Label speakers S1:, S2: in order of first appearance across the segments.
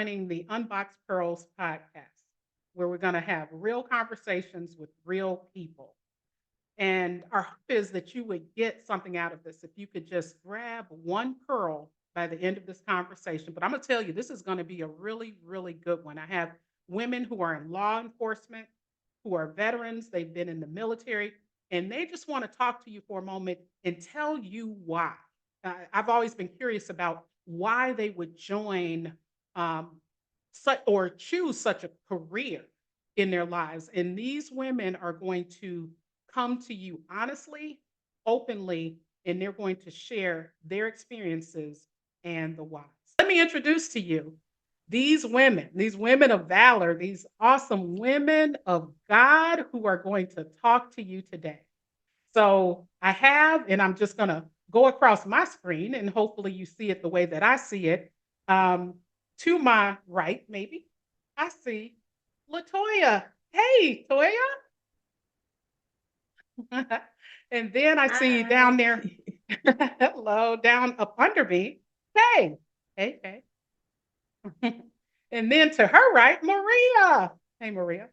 S1: joining the Unboxed Pearls podcast, where we're going to have real conversations with real people. And our hope is that you would get something out of this if you could just grab one pearl by the end of this conversation. But I'm going to tell you, this is going to be a really, really good one. I have women who are in law enforcement, who are veterans, they've been in the military, and they just want to talk to you for a moment and tell you why. I've always been curious about why they would join um, or choose such a career in their lives. And these women are going to come to you honestly, openly, and they're going to share their experiences and the whys. Let me introduce to you these women of valor, these awesome women of God who are going to talk to you today. So I have, and I'm just going to go across my screen, and hopefully you see it the way that I see it. Um, to my right, maybe, I see Latoya. Hey, Toya. And then I see you down
S2: Hi.
S1: there. Hello, down up under me. Hey, hey, hey. And then to her right, Maria. Hey, Maria.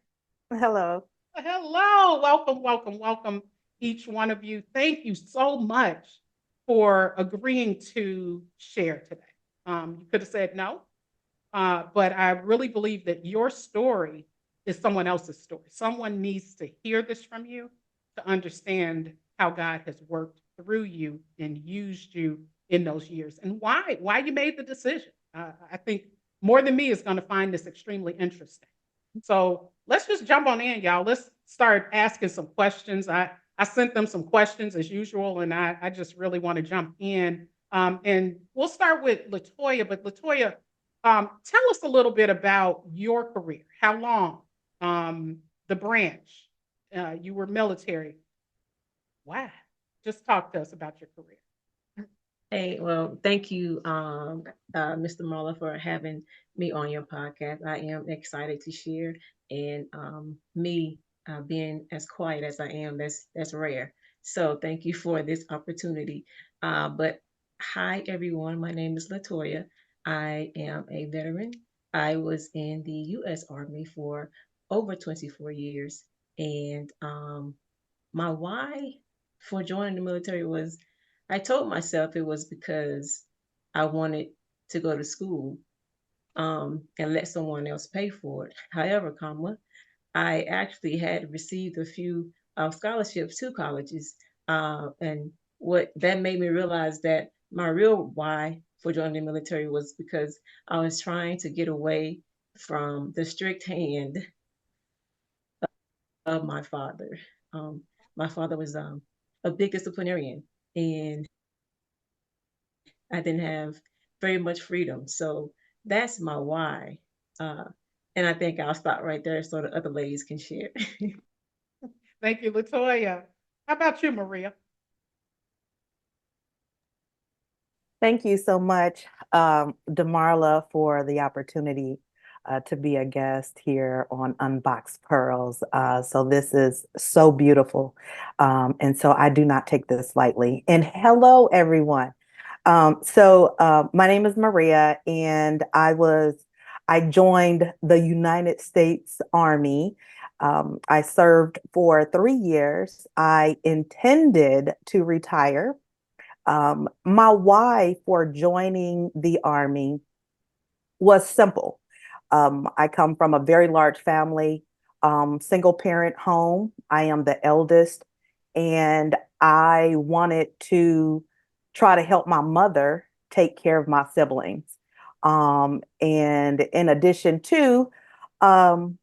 S3: Hello.
S1: Hello, welcome, welcome, welcome, each one of you. Thank you so much for agreeing to share today. You could have said no, but I really believe that your story is someone else's story. Someone needs to hear this from you to understand how God has worked through you and used you in those years and why you made the decision. I think more than me is going to find this extremely interesting. So let's just jump on in, y'all. Let's start asking some questions. I sent them some questions as usual, and I just really want to jump in. And we'll start with Latoya. But Latoya, tell us a little bit about your career. How long? The branch. You were military. Wow. Just talk to us about your career.
S2: Hey, well, thank you, Mr. Muller, for having me on your podcast. I am excited to share, and me being as quiet as I am, that's rare. So thank you for this opportunity. But hi, everyone. My name is Latoya. I am a veteran. I was in the U.S. Army for over 24 years, and my why for joining the military was I told myself it was because I wanted to go to school and let someone else pay for it. However, I actually had received a few scholarships to colleges, and what that made me realize that my real why for joining the military was because I was trying to get away from the strict hand of my father. Um, my father was a big disciplinarian, and I didn't have very much freedom. So that's my why. Uh, and I think I'll stop right there so the other ladies can share.
S1: Thank you, Latoya. How about you, Maria?
S3: Thank you so much, Demarla, for the opportunity to be a guest here on Unboxed Pearls. So this is so beautiful. And so I do not take this lightly. And hello, everyone. My name is Maria, and I joined the United States Army. I served for 3 years. I intended to retire. My why for joining the Army was simple. I come from a very large family, single parent home. I am the eldest, and I wanted to try to help my mother take care of my siblings. And in addition to, um,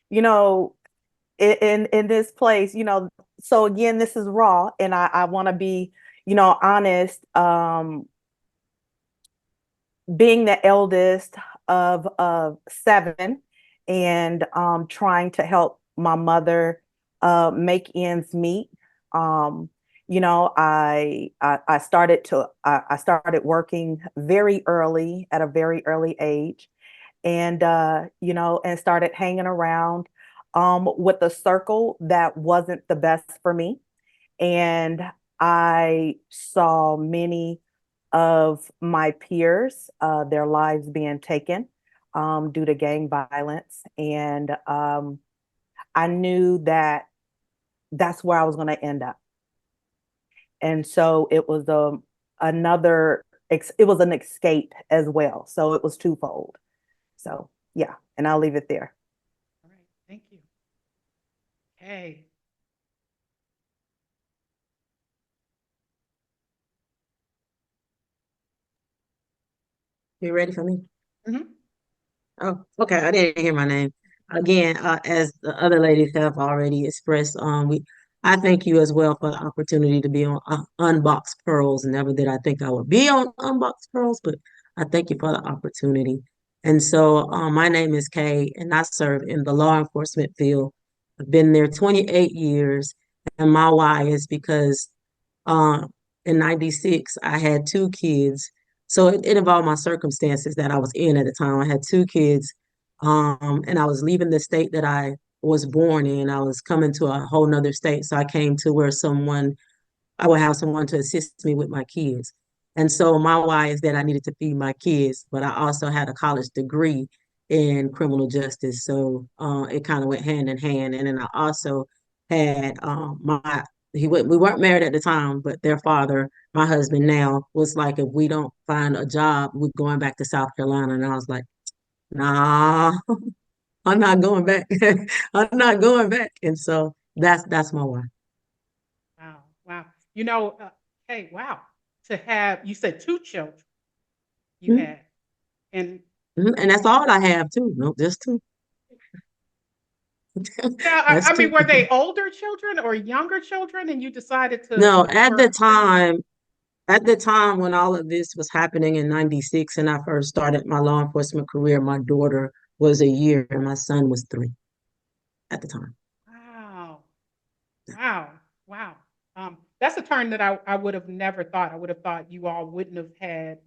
S3: you know, in this place, so again, this is raw, and I want to be, honest. Being the eldest of seven, and trying to help my mother make ends meet. Um, I started working very early at a very early age, and and started hanging around with a circle that wasn't the best for me. And I saw many of my peers, their lives being taken due to gang violence. And I knew that that's where I was going to end up. And so it was it was an escape as well. So it was twofold. So yeah, and I'll leave it there.
S1: All right. Thank you. Okay.
S4: You ready for me?
S1: Mhm.
S4: Oh, okay. I didn't hear my name. Again, as the other ladies have already expressed, I thank you as well for the opportunity to be on Unboxed Pearls. Never did I think I would be on Unboxed Pearls, but I thank you for the opportunity. And so, my name is Kay, and I serve in the law enforcement field. I've been there 28 years, and my why is because uh, in 96, I had two kids. So it involved my circumstances that I was in at the time. I had two kids, and I was leaving the state that I was born in. I was coming to a whole nother state. So I came to where I would have someone to assist me with my kids. And so my why is that I needed to feed my kids, but I also had a college degree in criminal justice. So it kind of went hand in hand. And then I also had we weren't married at the time, but their father, my husband now, was like, if we don't find a job, we're going back to South Carolina. And I was like, nah, I'm not going back. I'm not going back. And so that's my why.
S1: Wow. Wow. You know, hey, wow. To have, you said two children you
S4: Mhm.
S1: had. And
S4: And that's all I have too. No, just two.
S1: yeah,
S4: That's
S1: I mean,
S4: two.
S1: were they older children or younger children and you decided to
S4: No,
S1: look for a family?
S4: at the time when all of this was happening in 96 and I first started my law enforcement career, my daughter was a year and my son was 3 at the time.
S1: Wow. Wow. Wow. That's a turn that I would have never thought. I would have thought you all wouldn't have had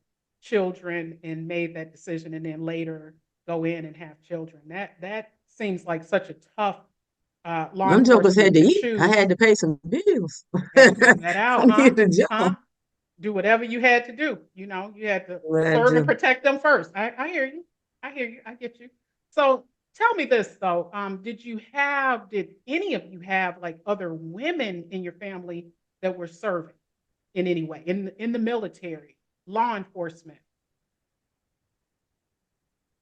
S1: children and made that decision and then later go in and have children. That seems like such a tough law
S4: Them jokers had
S1: enforcement
S4: to
S1: to
S4: eat. I
S1: choose.
S4: had to pay some bills.
S1: Had to figure that
S4: I
S1: out, huh?
S4: needed a
S1: Huh?
S4: job.
S1: Do whatever you had to do. You know, you had to
S4: What I
S1: serve and
S4: do.
S1: protect them first. I hear you. I hear you. I get you. So tell me this though. Did any of you have like other women in your family that were serving in any way in the military, law enforcement,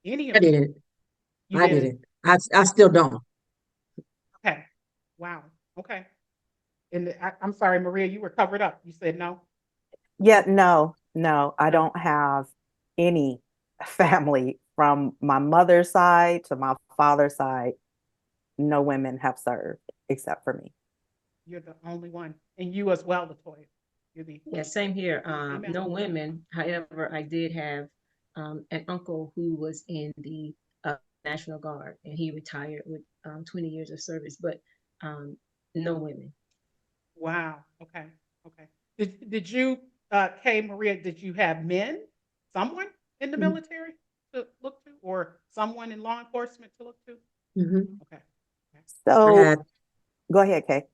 S1: any
S4: I
S1: of you?
S4: didn't.
S1: You
S4: I
S1: didn't?
S4: didn't. I still don't.
S1: Okay. Wow. Okay. And I'm sorry, Maria, you were covered up. You said no.
S3: Yeah, no, I
S1: No.
S3: don't have any family from my mother's side to my father's side. No women have served except for me.
S1: You're the only one, and you as well, Latoya. You're the
S2: Yeah, same here.
S1: only female.
S2: No women. However, I did have an uncle who was in the National Guard, and he retired with 20 years of service, but um, no women.
S1: Wow. Okay. Okay. Did you, Kay Maria, did you have men, someone in the military to look to, or someone in law enforcement to look to?
S4: Mm-hmm.
S1: Okay. Okay.
S4: I
S3: So
S4: had,
S3: go ahead, Kay.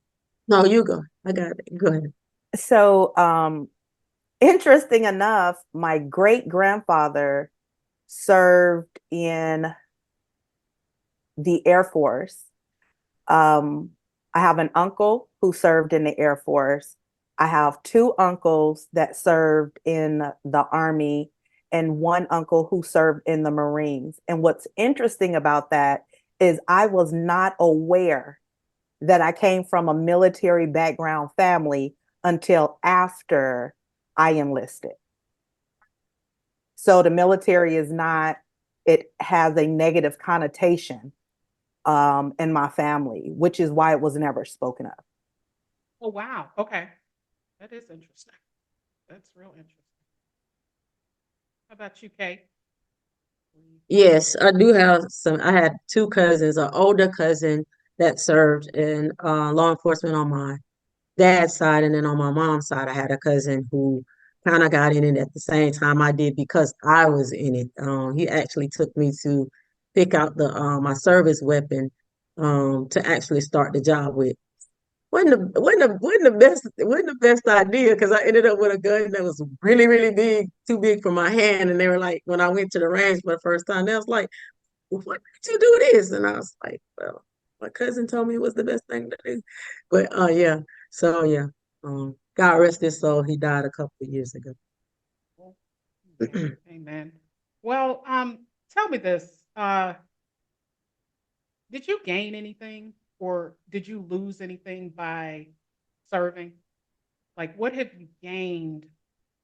S4: no, you go. I got it. Go ahead.
S3: So interesting enough, my great grandfather served in the Air Force. Um, I have an uncle who served in the Air Force. I have two uncles that served in the Army and one uncle who served in the Marines. And what's interesting about that is I was not aware that I came from a military background family until after I enlisted. So the military is not, it has a negative connotation in my family, which is why it was never spoken of.
S1: Oh, wow. Okay. That is interesting. That's real interesting. How about you, Kay?
S4: Yes, I do have some. I had two cousins, an older cousin that served in law enforcement on my dad's side, and then on my mom's side, I had a cousin who kind of got in it at the same time I did because I was in it. He actually took me to pick out the my service weapon to actually start the job with. wasn't the best idea because I ended up with a gun that was really, really big, too big for my hand. And they were like, when I went to the range for the first time, they was like, "Well, what did you do this?" And I was like, "Well, my cousin told me it was the best thing to do." But yeah, so yeah, God rest his soul. He died a couple of years ago.
S1: Well, amen. Amen. Well, tell me this. Did you gain anything or did you lose anything by serving? Like, what have you gained?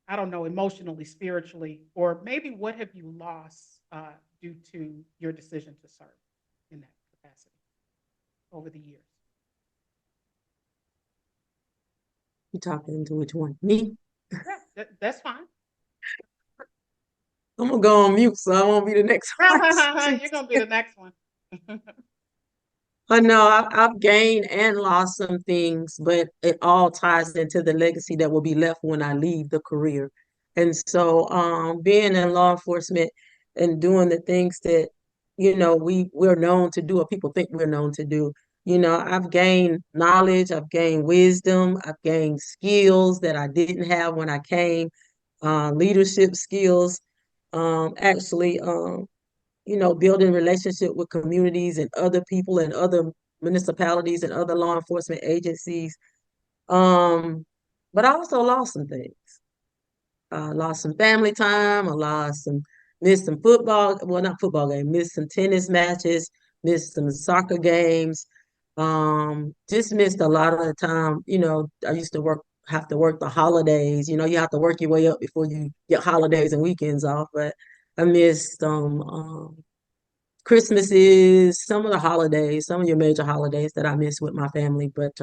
S1: I don't know, emotionally, spiritually, or maybe what have you lost due to your decision to serve in that capacity over the years?
S4: You talking to which one? Me?
S1: Yeah, that's fine.
S4: I'm gonna go on mute so I won't be the next one.
S1: You're gonna be the next one.
S4: But no, I've gained and lost some things, but it all ties into the legacy that will be left when I leave the career. And so, being in law enforcement and doing the things that, we're known to do, or people think we're known to do, I've gained knowledge, I've gained wisdom, I've gained skills that I didn't have when I came, leadership skills, actually, building relationship with communities and other people and other municipalities and other law enforcement agencies. Um, but I also lost some things. I lost some family time. I missed some football, well, not football game, missed some tennis matches, missed some soccer games. Just missed a lot of the time. I used to have to work the holidays. You have to work your way up before you get holidays and weekends off. But I missed Christmases, some of the holidays, some of your major holidays that I miss with my family. But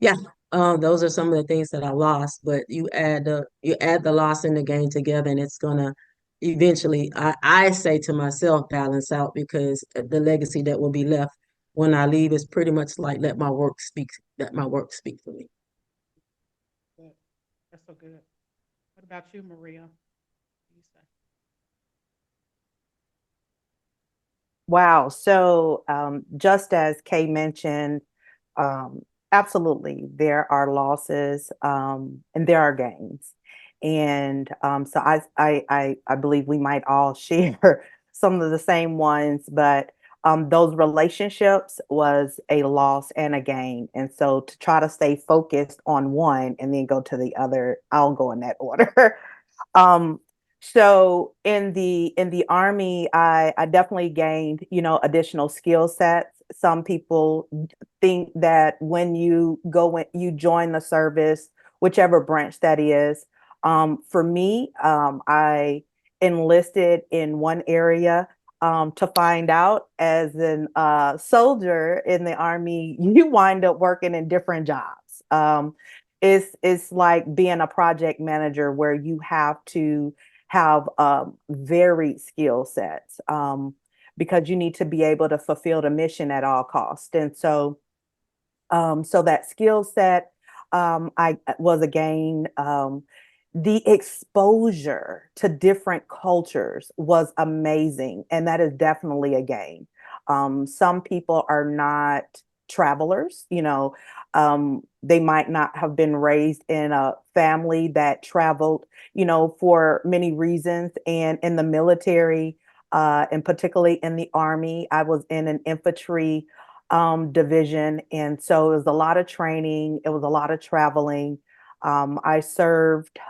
S4: yeah, those are some of the things that I lost. But you add the loss and the gain together, and it's gonna eventually, I say to myself, balance out because the legacy that will be left when I leave is pretty much like let my work speak for me.
S1: Good. That's so good. What about you, Maria? What do you say?
S3: Wow. So, just as Kay mentioned, um, absolutely, there are losses and there are gains. And so I believe we might all share some of the same ones, but those relationships was a loss and a gain. And so to try to stay focused on one and then go to the other, I'll go in that order. Um, so in the army, I definitely gained, additional skill sets. Some people think that when you join the service, whichever branch that is, for me, I enlisted in one area to find out as an soldier in the army, you wind up working in different jobs. It's like being a project manager where you have to have varied skill sets because you need to be able to fulfill the mission at all costs. And so that skill set I was again the exposure to different cultures was amazing, and that is definitely a gain. Some people are not travelers, they might not have been raised in a family that traveled, for many reasons. And in the military, and particularly in the army, I was in an infantry division. And so it was a lot of training, it was a lot of traveling. I served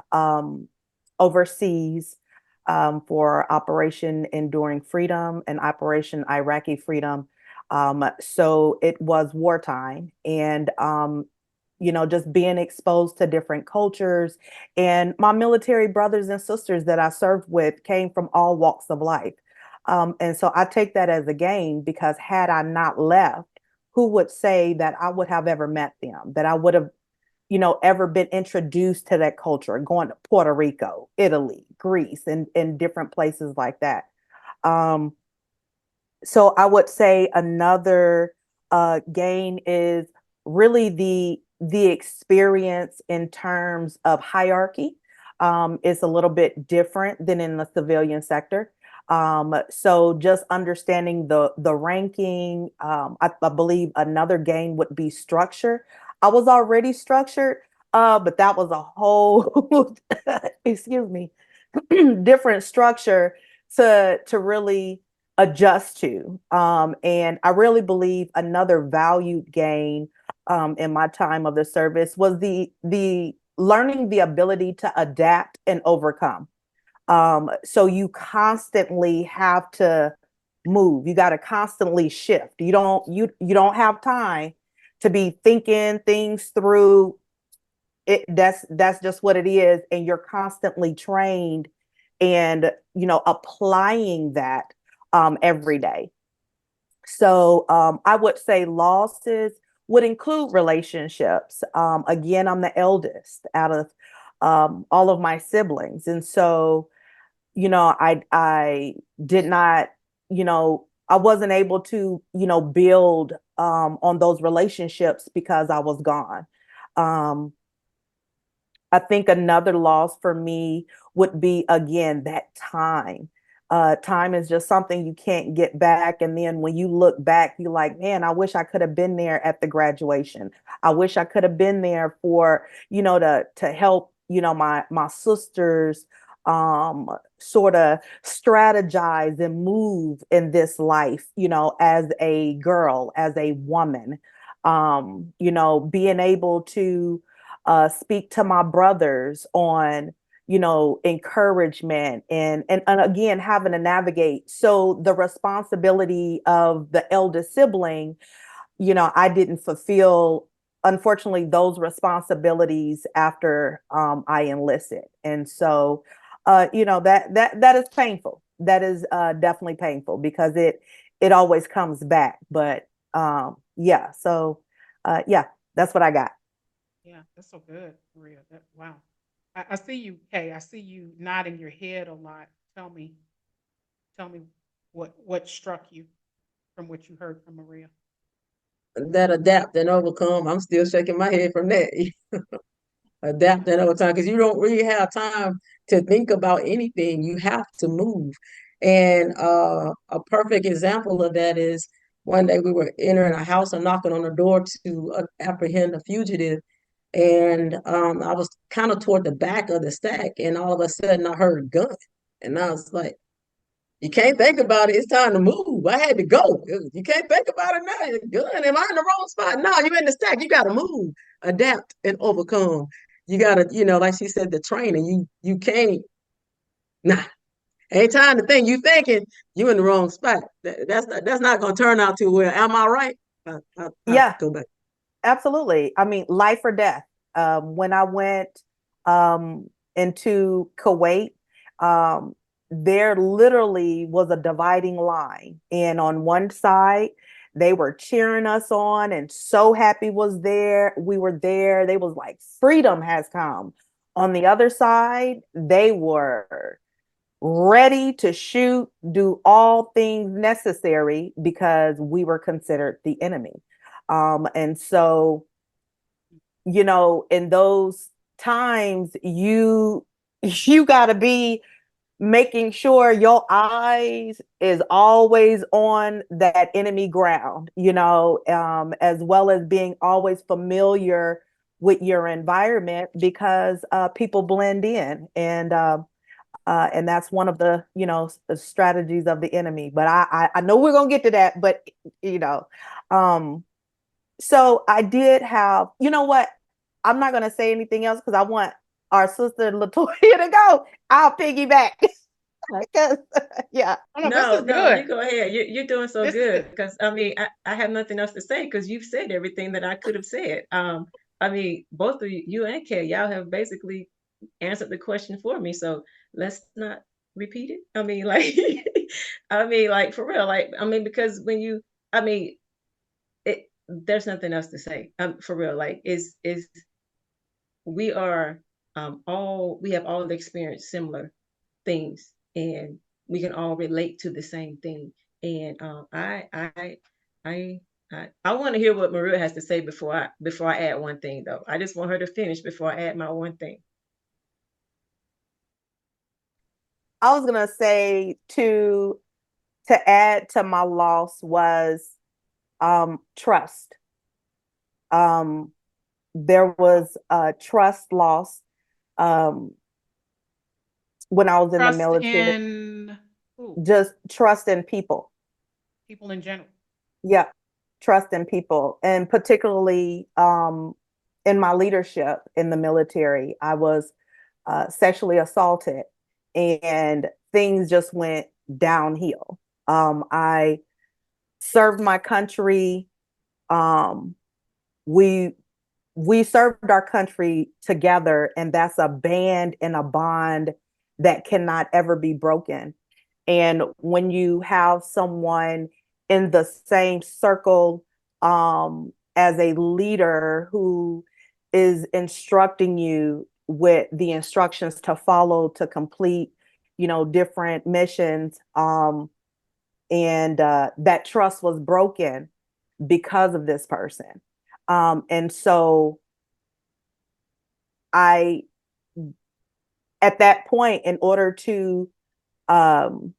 S3: overseas for Operation Enduring Freedom and Operation Iraqi Freedom. So it was wartime. And just being exposed to different cultures. And my military brothers and sisters that I served with came from all walks of life. And so I take that as a gain because had I not left, who would say that I would have ever met them, that I would have, ever been introduced to that culture, going to Puerto Rico, Italy, Greece, and different places like that. Um, so I would say another gain is really the experience in terms of hierarchy is a little bit different than in the civilian sector. So just understanding the ranking, I believe another gain would be structure. I was already structured, but that was a whole, excuse me, different structure to really adjust to. And I really believe another valued gain in my time of the service was the learning the ability to adapt and overcome. So you constantly have to move. You got to constantly shift. You don't have time to be thinking things through. That's just what it is, and you're constantly trained and applying that every day. So I would say losses would include relationships. Again, I'm the eldest out of all of my siblings, and so I did not, I wasn't able to, build on those relationships because I was gone. Um, I think another loss for me would be again that time. Time is just something you can't get back. And then when you look back, you're like, man, I wish I could have been there at the graduation. I wish I could have been there for, to help, my sisters sort of strategize and move in this life, as a girl, as a woman. Being able to speak to my brothers on encouragement and again having to navigate. So the responsibility of the eldest sibling, I didn't fulfill, unfortunately, those responsibilities after I enlisted. And so that is painful. That is definitely painful because it always comes back. But yeah, so yeah, that's what I got.
S1: Yeah, that's so good, Maria. Wow. I see you, Kay. I see you nodding your head a lot. Tell me, tell me what struck you from what you heard from Maria.
S4: That adapt and overcome. I'm still shaking my head from that. Adapt that over time because you don't really have time to think about anything. You have to move. And a perfect example of that is one day we were entering a house and knocking on the door to apprehend a fugitive. And I was kind of toward the back of the stack, and all of a sudden I heard a gun. And I was like, you can't think about it. It's time to move. I had to go. You can't think about it now. Good. Am I in the wrong spot? No, you're in the stack. You got to move, adapt, and overcome. You got to, like she said, the training. You can't. Nah, ain't time to think. You thinking you in the wrong spot. That's not gonna turn out too well. Am I right? I
S3: Yeah,
S4: go back.
S3: absolutely. I mean, life or death. When I went into Kuwait, um, there literally was a dividing line. And on one side, they were cheering us on and so happy we were there. They was like, freedom has come. On the other side, they were ready to shoot, do all things necessary because we were considered the enemy. And so, in those times, you got to be making sure your eyes is always on that enemy ground, as well as being always familiar with your environment because people blend in and that's one of the strategies of the enemy. But I know we're gonna get to that, but you know, um, so I did have, you know what? I'm not gonna say anything else because I want our sister Latoya to go. I'll piggyback because yeah.
S1: Oh no, this
S2: No,
S1: is
S2: no, you
S1: good.
S2: go ahead. You're doing so
S1: This is
S2: good
S1: good.
S2: because I mean I have nothing else to say because you've said everything that I could have said. I mean both of you and Kay, y'all have basically answered the question for me. So let's not repeat it. I mean like I mean like for real. Like I mean because when you I mean it there's nothing else to say. For real. Like is we are all we have all experienced similar things and we can all relate to the same thing and I I want to hear what Maria has to say before I add one thing though. I just want her to finish before I add my one thing.
S3: I was gonna say to add to my loss was trust. Um, there was trust loss um, when I was in the
S1: Trust
S3: military.
S1: in who?
S3: Just trust in people.
S1: People in general.
S3: Yeah, trust in people, and particularly in my leadership in the military, I was sexually assaulted, and things just went downhill. I served my country. Um, we we served our country together, and that's a band and a bond that cannot ever be broken. And when you have someone in the same circle as a leader who is instructing you with the instructions to follow to complete, different missions, and that trust was broken because of this person. And so I, at that point, in order to um,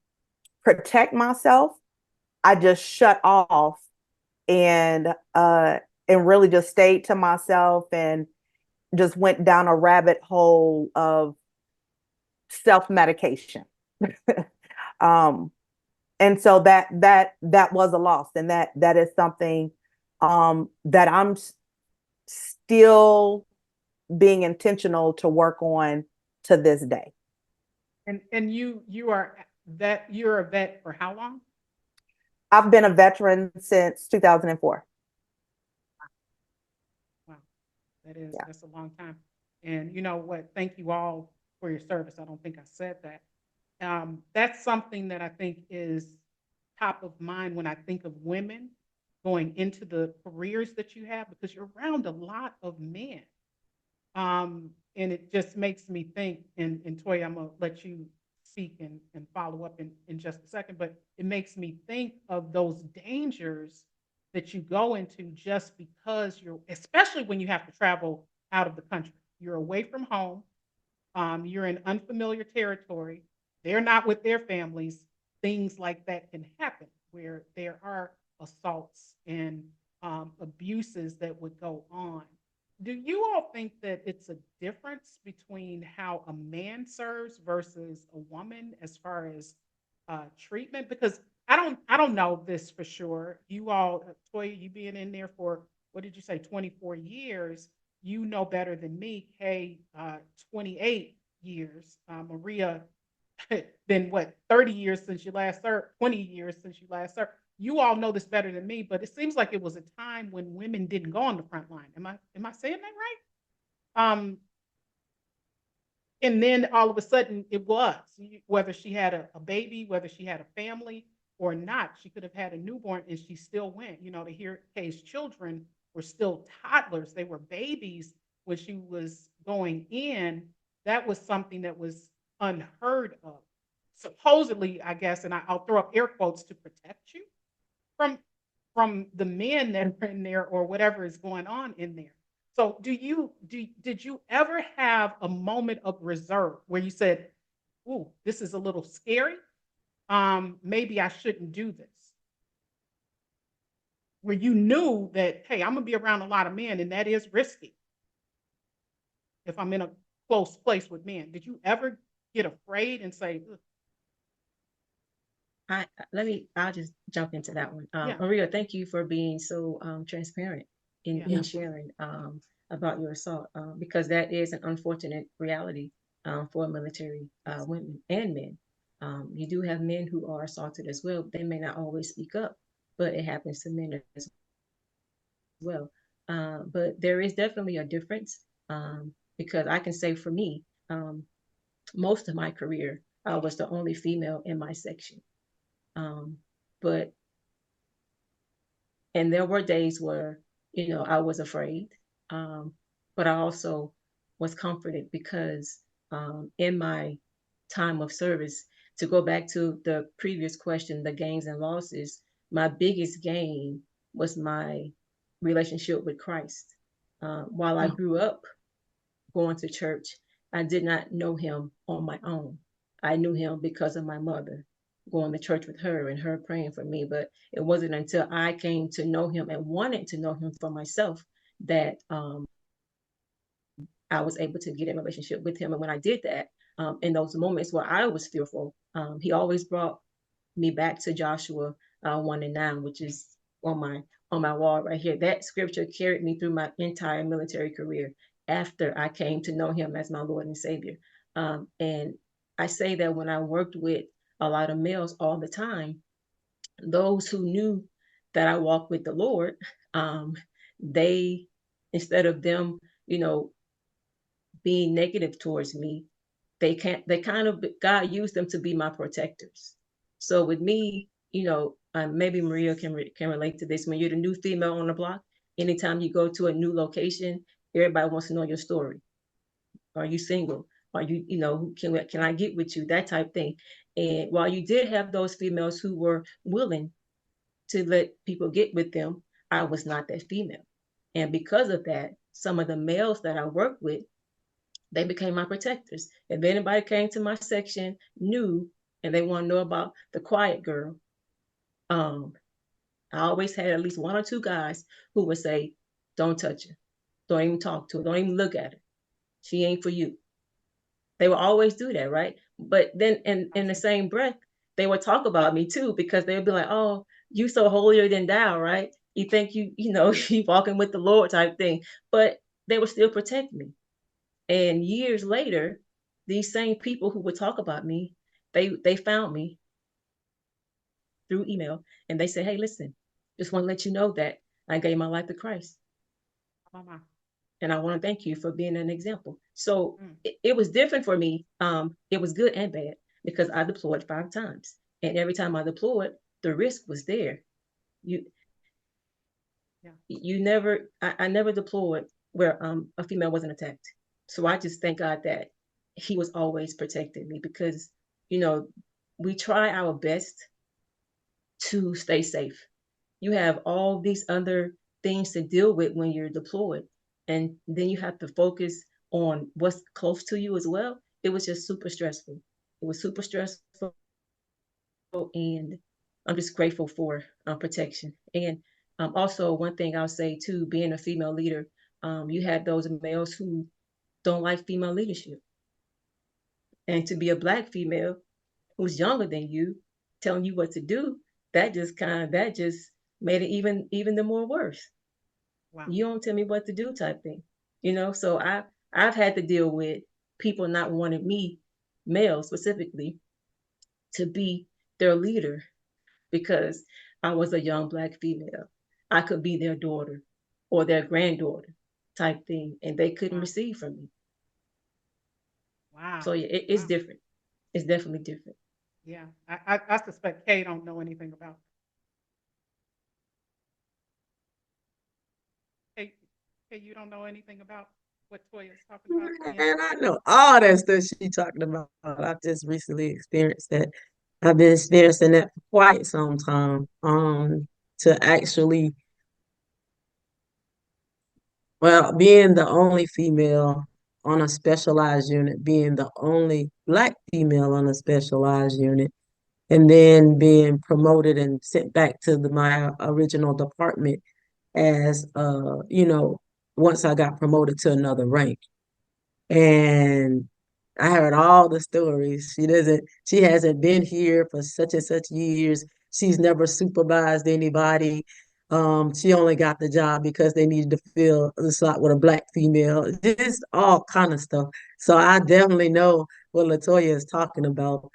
S3: protect myself, I just shut off and really just stayed to myself and just went down a rabbit hole of self-medication. um, and so that was a loss, and that is something that I'm still being intentional to work on to this day.
S1: And you're a vet for how long?
S3: I've been a veteran since 2004.
S1: Wow,
S3: Yeah.
S1: that's a long time. And you know what? Thank you all for your service. I don't think I said that. That's something that I think is top of mind when I think of women going into the careers that you have, because you're around a lot of men. And it just makes me think, and Toya, I'm gonna let you speak and follow up in just a second, but it makes me think of those dangers that you go into just because especially when you have to travel out of the country. You're away from home, you're in unfamiliar territory, they're not with their families. Things like that can happen where there are assaults and abuses that would go on. Do you all think that it's a difference between how a man serves versus a woman as far as treatment? Because I don't know this for sure. You all, Toya, you being in there for, what did you say, 24 years? You know better than me. Kay, 28 years. Maria, been what, 30 years since you last served, 20 years since you last served. You all know this better than me, but it seems like it was a time when women didn't go on the front line. Am I saying that right? And then all of a sudden it was, whether she had a baby, whether she had a family or not, she could have had a newborn and she still went. To hear Kay's children were still toddlers, they were babies when she was going in. That was something that was unheard of. Supposedly, I guess, and I'll throw up air quotes, to protect you from the men that are in there or whatever is going on in there. So did you ever have a moment of reserve where you said, "Ooh, this is a little scary. Maybe I shouldn't do this." Where you knew that, hey, I'm gonna be around a lot of men, and that is risky if I'm in a close place with men. Did you ever get afraid and say, "Ugh,
S2: I'll just jump into that one.
S1: yeah,
S2: Maria, thank you for being so transparent
S1: yeah,
S2: in sharing about your assault, because that is an unfortunate reality for military women and men. You do have men who are assaulted as well. They may not always speak up, but it happens to men as well. But there is definitely a difference, because I can say for me, most of my career, I was the only female in my section. Um, but and there were days where, I was afraid, um, but I also was comforted because in my time of service, to go back to the previous question, the gains and losses, my biggest gain was my relationship with Christ. While I
S1: mm,
S2: grew up going to church, I did not know him on my own. I knew him because of my mother going to church with her and her praying for me. But it wasn't until I came to know him and wanted to know him for myself that I was able to get in a relationship with him. And when I did that, in those moments where I was fearful, he always brought me back to Joshua 1:9, which is on my on my wall right here. That scripture carried me through my entire military career after I came to know him as my Lord and Savior. And I say that when I worked with a lot of males all the time, those who knew that I walked with the Lord, they, instead of them, you know, being negative towards me, they kind of, God used them to be my protectors. So with me, maybe Maria can relate to this. When you're the new female on the block, anytime you go to a new location, everybody wants to know your story. Are you single? Are you, can I get with you? That type thing. And while you did have those females who were willing to let people get with them, I was not that female. And because of that, some of the males that I worked with, they became my protectors. If anybody came to my section new and they want to know about the quiet girl, um, I always had at least one or two guys who would say, "Don't touch her. Don't even talk to her. Don't even look at her. She ain't for you." They would always do that, right? But then in the same breath, they would talk about me too, because they would be like, "Oh, you so holier than thou, right? You think you walking with the Lord type thing." But they would still protect me. And years later, these same people who would talk about me, they found me through email and they said, "Hey, listen, just want to let you know that I gave my life to Christ.
S1: Mama.
S2: And I want to thank you for being an example." So
S1: Mm.
S2: it was different for me. It was good and bad because I deployed 5 times. And every time I deployed, the risk was there. You
S1: Yeah.
S2: you never I never deployed where a female wasn't attacked. So I just thank God that he was always protecting me because, you know, we try our best to stay safe. You have all these other things to deal with when you're deployed. And then you have to focus on what's close to you as well. It was just super stressful. It was super stressful. And I'm just grateful for protection. And also, one thing I'll say too, being a female leader, you have those males who don't like female leadership. And to be a Black female who's younger than you, telling you what to do, that just made it even the more worse.
S1: Wow.
S2: You don't tell me what to do type thing. So I've had to deal with people not wanting me, male specifically, to be their leader because I was a young Black female. I could be their daughter or their granddaughter type thing, and they couldn't
S1: Wow.
S2: receive from me. So
S1: Wow.
S2: yeah, it's
S1: Wow.
S2: different. It's definitely different.
S1: Yeah. I suspect Kay don't know anything about Kay. Kay, you don't know anything about what Toya's talking about? Yeah.
S4: And I know all that stuff she talking about. I just recently experienced that. I've been experiencing that for quite some time. To actually, well, being the only female on a specialized unit, being the only Black female on a specialized unit, and then being promoted and sent back to my original department as once I got promoted to another rank. And I heard all the stories. She hasn't been here for such and such years. She's never supervised anybody. She only got the job because they needed to fill the slot with a Black female. Just all kind of stuff. So I definitely know what Latoya is talking about.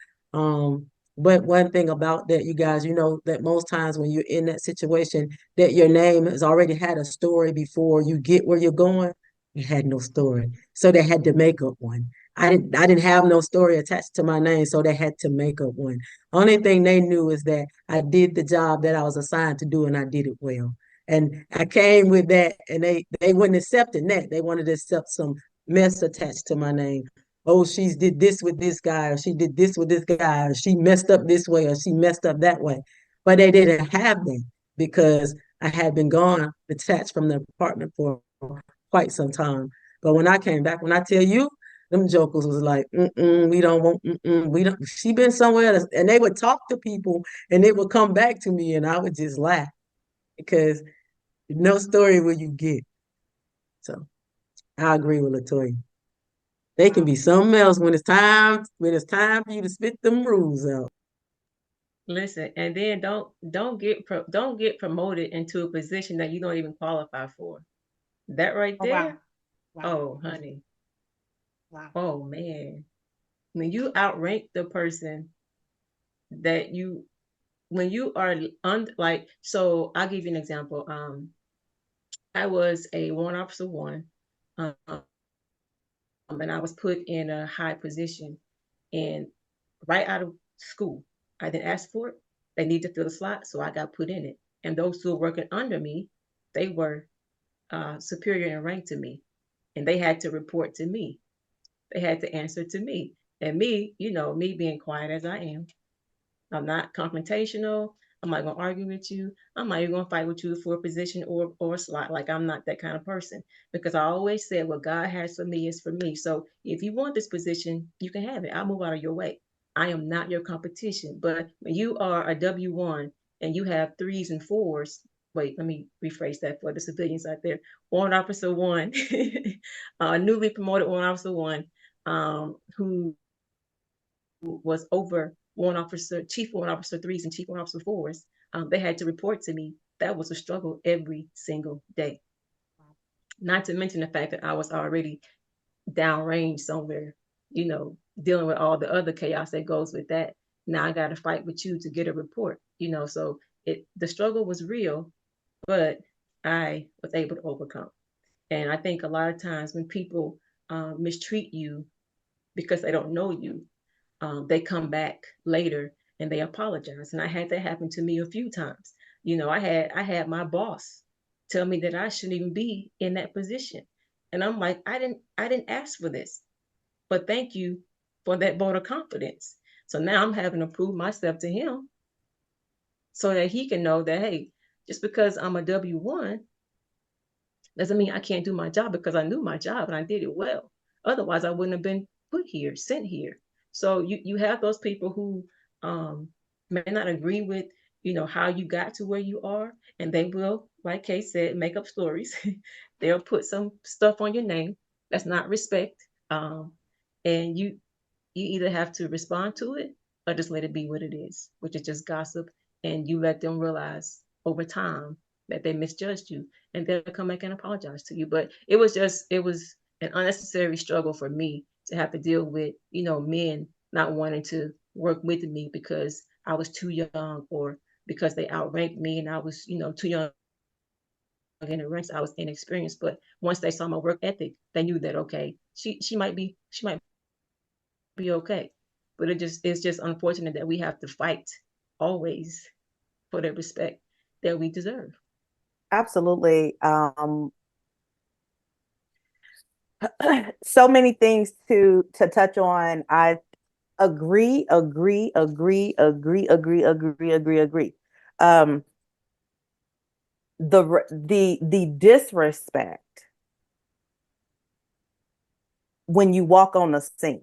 S4: But one thing about that, you guys, you know that most times when you're in that situation, that your name has already had a story before you get where you're going. It had no story. So they had to make up one. I didn't have no story attached to my name, so they had to make up one. Only thing they knew is that I did the job that I was assigned to do and I did it well. And I came with that and they wouldn't accept that. They wanted to accept some mess attached to my name. Oh, she did this with this guy, or she did this with this guy, or she messed up this way, or she messed up that way. But they didn't have them because I had been gone, detached from the department for quite some time. But when I came back, when I tell you, them jokers was like, we don't want, we don't. She been somewhere else, and they would talk to people, and they would come back to me, and I would just laugh because no story will you get. So I agree with Latoya. They can
S1: Wow.
S4: be something else when it's time for you to spit them rules out.
S2: Listen, and then don't get promoted into a position that you don't even qualify for. That right
S1: Oh, wow.
S2: there,
S1: Wow.
S2: oh honey,
S1: Wow.
S2: oh man. When you outrank the person that you when you are like, so I'll give you an example. I was a warrant officer one, um, and I was put in a high position, and right out of school, I didn't ask for it. They need to fill the slot, so I got put in it. And those who were working under me, they were superior in rank to me, and they had to report to me. They had to answer to me. And me, me being quiet as I am, I'm not confrontational. I'm not gonna argue with you. I'm not even gonna fight with you for a position or a slot. Like, I'm not that kind of person, because I always said what God has for me is for me. So if you want this position, you can have it. I'll move out of your way. I am not your competition. But when you are a W1 and you have threes and fours, wait, let me rephrase that for the civilians out there. Warrant officer one, newly promoted warrant officer one, who was over chief warrant officer threes and chief warrant officer fours. They had to report to me. That was a struggle every single day. Not to mention the fact that I was already downrange somewhere, dealing with all the other chaos that goes with that. Now I got to fight with you to get a report. So the struggle was real, but I was able to overcome. And I think a lot of times when people mistreat you because they don't know you, they come back later and they apologize. And I had that happen to me a few times. I had my boss tell me that I shouldn't even be in that position. And I'm like, I didn't ask for this, but thank you for that vote of confidence. So now I'm having to prove myself to him so that he can know that, hey, just because I'm a W1 doesn't mean I can't do my job, because I knew my job and I did it well. Otherwise, I wouldn't have been put here, sent here. So you have those people who may not agree with how you got to where you are, and they will, like Kay said, make up stories. They'll put some stuff on your name that's not respect, and you either have to respond to it or just let it be what it is, which is just gossip. And you let them realize over time that they misjudged you, and they'll come back and apologize to you. But it was an unnecessary struggle for me to have to deal with, men not wanting to work with me because I was too young, or because they outranked me and I was, too young in the ranks. I was inexperienced. But once they saw my work ethic, they knew that, okay, she might be okay. But it's just unfortunate that we have to fight always for the respect that we deserve.
S3: Absolutely. So many things to touch on. I agree, agree, agree, agree, agree, agree, agree, agree. Um, the disrespect when you walk on the scene.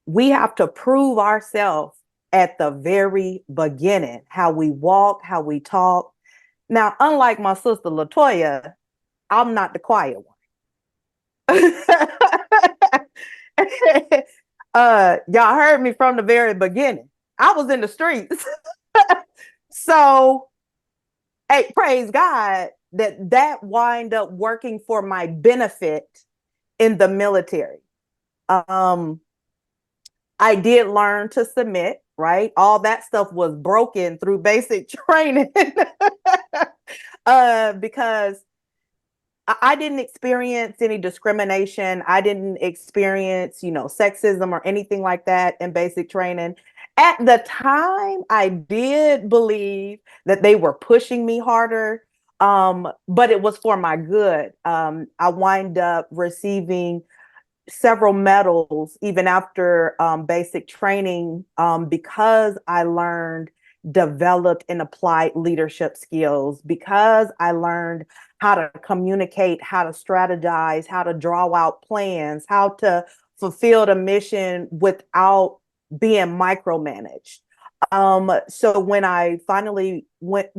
S3: We have to prove ourselves at the very beginning, how we walk, how we talk. Now, unlike my sister Latoya, I'm not the quiet one. Y'all heard me from the very beginning. I was in the streets. So, hey, praise God that wind up working for my benefit in the military. Um, I did learn to submit, right? All that stuff was broken through basic training. Because I didn't experience any discrimination. I didn't experience, sexism or anything like that in basic training. At the time, I did believe that they were pushing me harder, but it was for my good. I wind up receiving several medals even after basic training, because I learned, developed, and applied leadership skills, because I learned how to communicate, how to strategize, how to draw out plans, how to fulfilled a mission without being micromanaged. So when I finally went,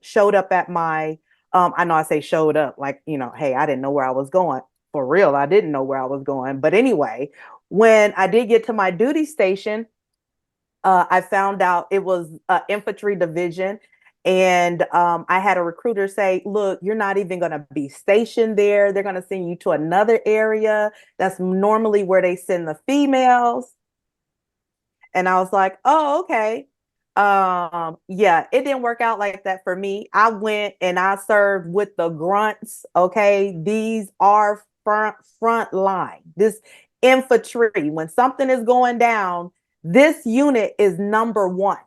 S3: showed up at my, I know I say showed up like, hey, I didn't know where I was going. For real, I didn't know where I was going. But anyway, when I did get to my duty station, I found out it was an infantry division. And I had a recruiter say, look, you're not even going to be stationed there. They're going to send you to another area. That's normally where they send the females. And I was like, oh, okay. Yeah, it didn't work out like that for me. I went and I served with the grunts. Okay. These are front line. This infantry, when something is going down, this unit is number one.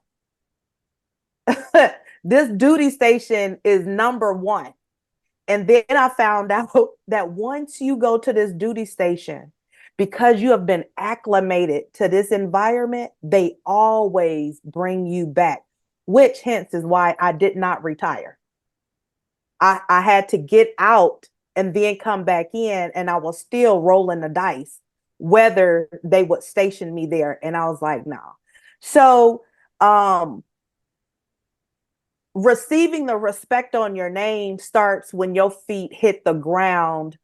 S3: This duty station is number one. And then I found out that once you go to this duty station, because you have been acclimated to this environment, they always bring you back, which hence is why I did not retire. I had to get out and then come back in, and I was still rolling the dice whether they would station me there. And I was like, no. So, receiving the respect on your name starts when your feet hit the ground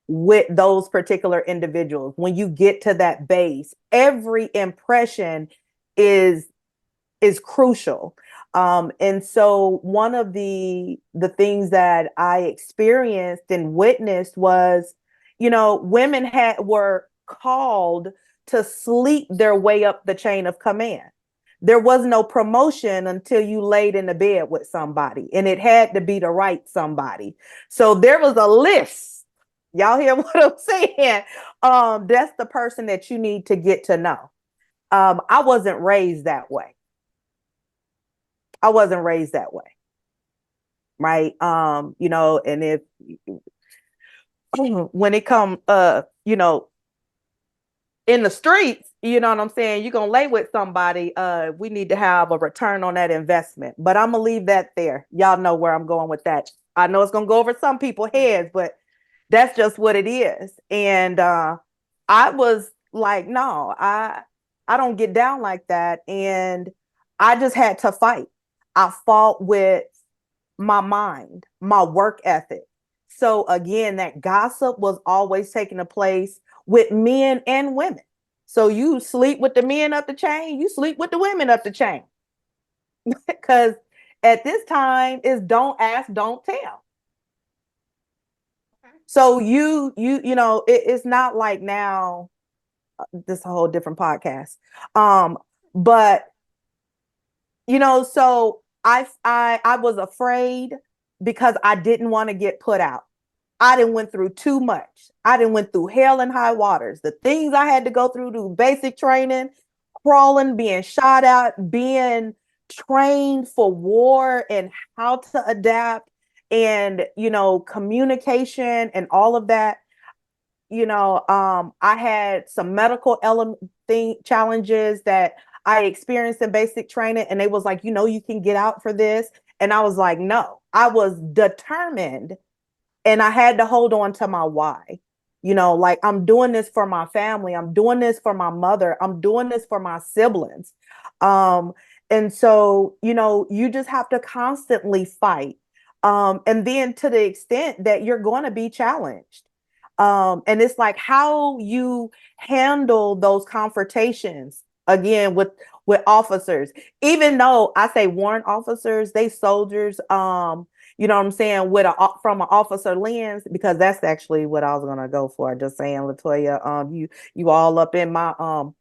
S3: with those particular individuals. When you get to that base, every impression is crucial. And so one of the things that I experienced and witnessed was, women were called to sleep their way up the chain of command. There was no promotion until you laid in the bed with somebody, and it had to be the right somebody. So there was a list. Y'all hear what I'm saying? That's the person that you need to get to know. I wasn't raised that way. I wasn't raised that way. Right. And if when it comes in the streets, you know what I'm saying, you're gonna lay with somebody, we need to have a return on that investment. But I'm gonna leave that there. Y'all know where I'm going with that. I know it's gonna go over some people's heads, but that's just what it is. And I was like, no, I don't get down like that. And I just had to fight. I fought with my mind, my work ethic. So again, that gossip was always taking place with men and women. So you sleep with the men up the chain, you sleep with the women up the chain. Because at this time is don't ask, don't tell. So it's not like now, this is a whole different podcast. But so I was afraid because I didn't want to get put out. I didn't went through too much. I didn't went through hell and high waters. The things I had to go through basic training, crawling, being shot at, being trained for war and how to adapt and, communication and all of that. I had some medical challenges that I experienced in basic training, and they was like, you can get out for this. And I was like, no, I was determined, and I had to hold on to my why. Like, I'm doing this for my family. I'm doing this for my mother. I'm doing this for my siblings. And so, you just have to constantly fight. And then to the extent that you're going to be challenged. And it's like how you handle those confrontations again with officers, even though I say warrant officers, they soldiers, you know what I'm saying, from an officer lens, because that's actually what I was gonna go for. Just saying, Latoya, you all up in my on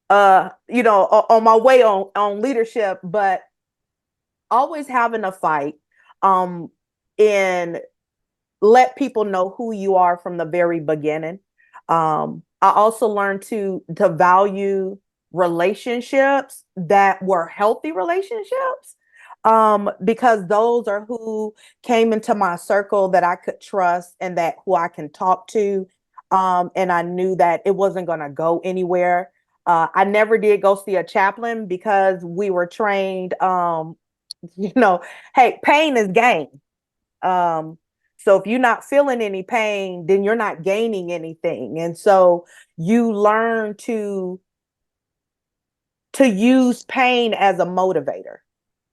S3: my way on leadership, but always having a fight, and let people know who you are from the very beginning. I also learned to value relationships that were healthy relationships, because those are who came into my circle that I could trust and that who I can talk to. And I knew that it wasn't going to go anywhere. I never did go see a chaplain because we were trained, hey, pain is gain. So if you're not feeling any pain, then you're not gaining anything. And so you learn to use pain as a motivator.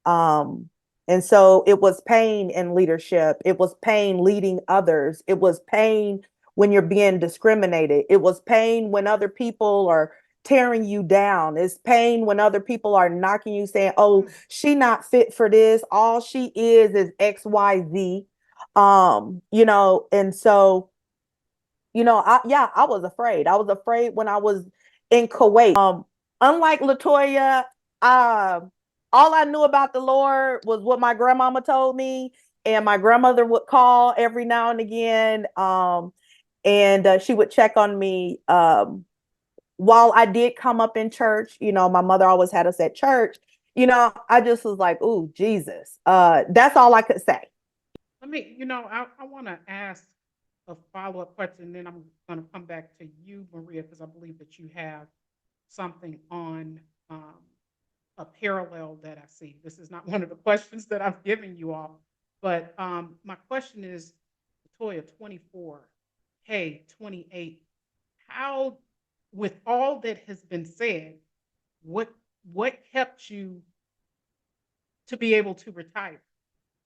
S3: Um, and so it was pain in leadership. It was pain leading others. It was pain when you're being discriminated. It was pain when other people are tearing you down. It's pain when other people are knocking you, saying, "Oh, she not fit for this. All she is XYZ." And so I was afraid. I was afraid when I was in Kuwait. Unlike Latoya, um, all I knew about the Lord was what my grandmama told me, and my grandmother would call every now and again, and she would check on me. While I did come up in church, my mother always had us at church. I just was like, "Ooh, Jesus." That's all I could say.
S1: I want to ask a follow-up question, and then I'm going to come back to you, Maria, because I believe that you have something on um, a parallel that I see. This is not one of the questions that I've given you all, but my question is, Latoya, 24, hey, 28, how, with all that has been said, what what kept you to be able to retire?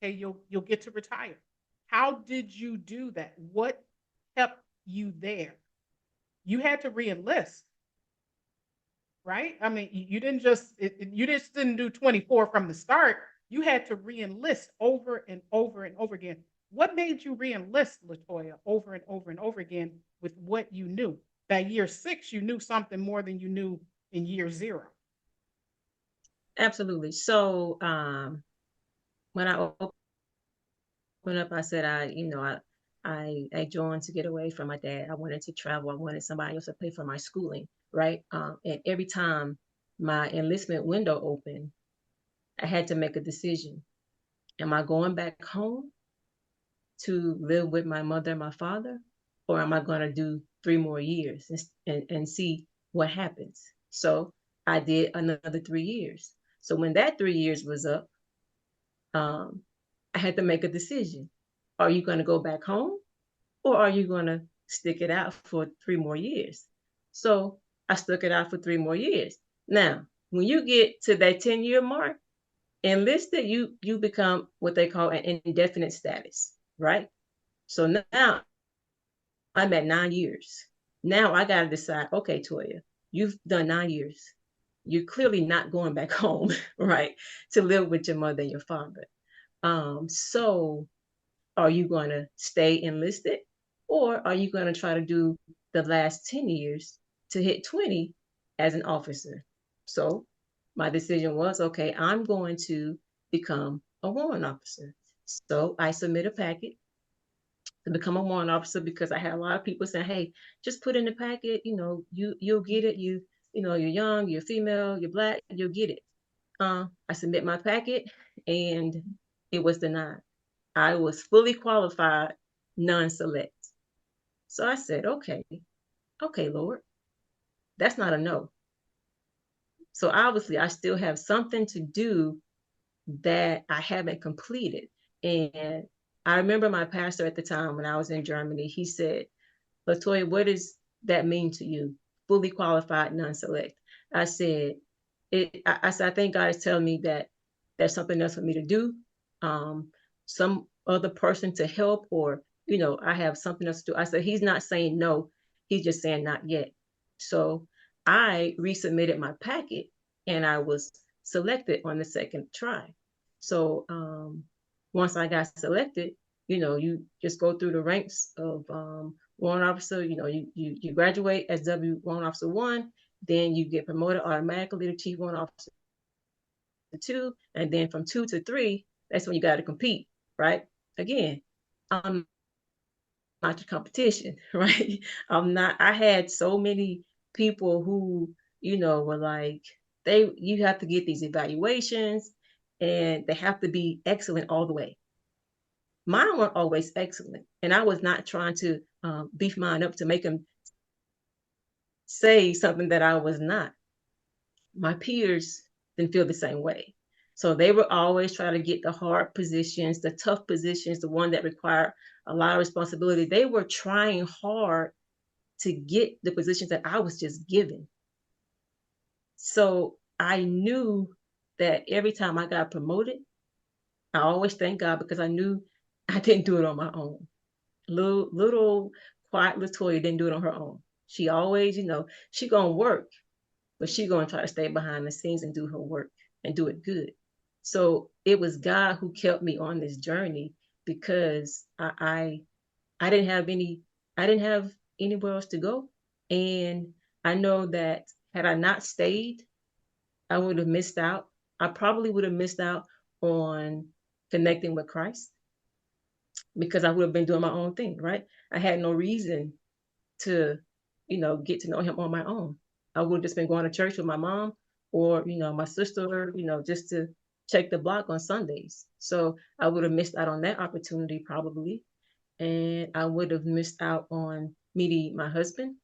S1: Okay, you'll get to retire. How did you do that? What kept you there? You had to reenlist, right? I mean, you didn't you just didn't do 24 from the start. You had to reenlist over and over and over again. What made you reenlist, Latoya, over and over and over again with what you knew? By year 6, you knew something more than you knew in year 0.
S2: Absolutely. So when I opened up, I said I joined to get away from my dad. I wanted to travel. I wanted somebody else to pay for my schooling, right? And every time my enlistment window opened, I had to make a decision. Am I going back home to live with my mother and my father, or am I going to do 3 more years and see what happens? So I did another 3 years. So when that 3 years was up, um, I had to make a decision. Are you going to go back home, or are you going to stick it out for 3 more years? So I stuck it out for 3 more years. Now, when you get to that 10-year mark, enlisted, you become what they call an indefinite status, right? So now I'm at 9 years. Now I got to decide, okay, Toya, you've done 9 years. You're clearly not going back home, right, to live with your mother and your father. So are you going to stay enlisted, or are you going to try to do the last 10 years to hit 20 as an officer? So my decision was, okay, I'm going to become a warrant officer. So I submit a packet to become a warrant officer because I had a lot of people saying, "Hey, just put in the packet. You'll get it. You're young, you're female, you're black, you'll get it." I submit my packet, and it was denied. I was fully qualified, non-select. So I said, okay, Lord, that's not a no. So obviously, I still have something to do that I haven't completed. And I remember my pastor at the time when I was in Germany, he said, "Latoya, what does that mean to you? Fully qualified, non-select." I said, I said, I think God is telling me that there's something else for me to do. Some other person to help, or, I have something else to do. I said, he's not saying no. He's just saying not yet. So I resubmitted my packet, and I was selected on the second try. So once I got selected, you just go through the ranks of warrant officer. You graduate as warrant officer 1, then you get promoted automatically to chief warrant officer 2, and then from 2 to 3, that's when you got to compete, right? Again, I'm not your competition, right? I'm not. I had so many people who, were like, you have to get these evaluations, and they have to be excellent all the way. Mine weren't always excellent, and I was not trying to beef mine up to make them say something that I was not. My peers didn't feel the same way. So they were always trying to get the hard positions, the tough positions, the one that require a lot of responsibility. They were trying hard to get the positions that I was just given. So I knew that every time I got promoted, I always thank God because I knew I didn't do it on my own. Little quiet Latoya didn't do it on her own. She always, she gonna work, but she gonna try to stay behind the scenes and do her work and do it good. So it was God who kept me on this journey because I didn't have anywhere else to go. And I know that had I not stayed, I would have missed out. I probably would have missed out on connecting with Christ because I would have been doing my own thing, right? I had no reason to, get to know him on my own. I would have just been going to church with my mom or, my sister, just to check the block on Sundays. So I would have missed out on that opportunity probably. And I would have missed out on meeting my husband.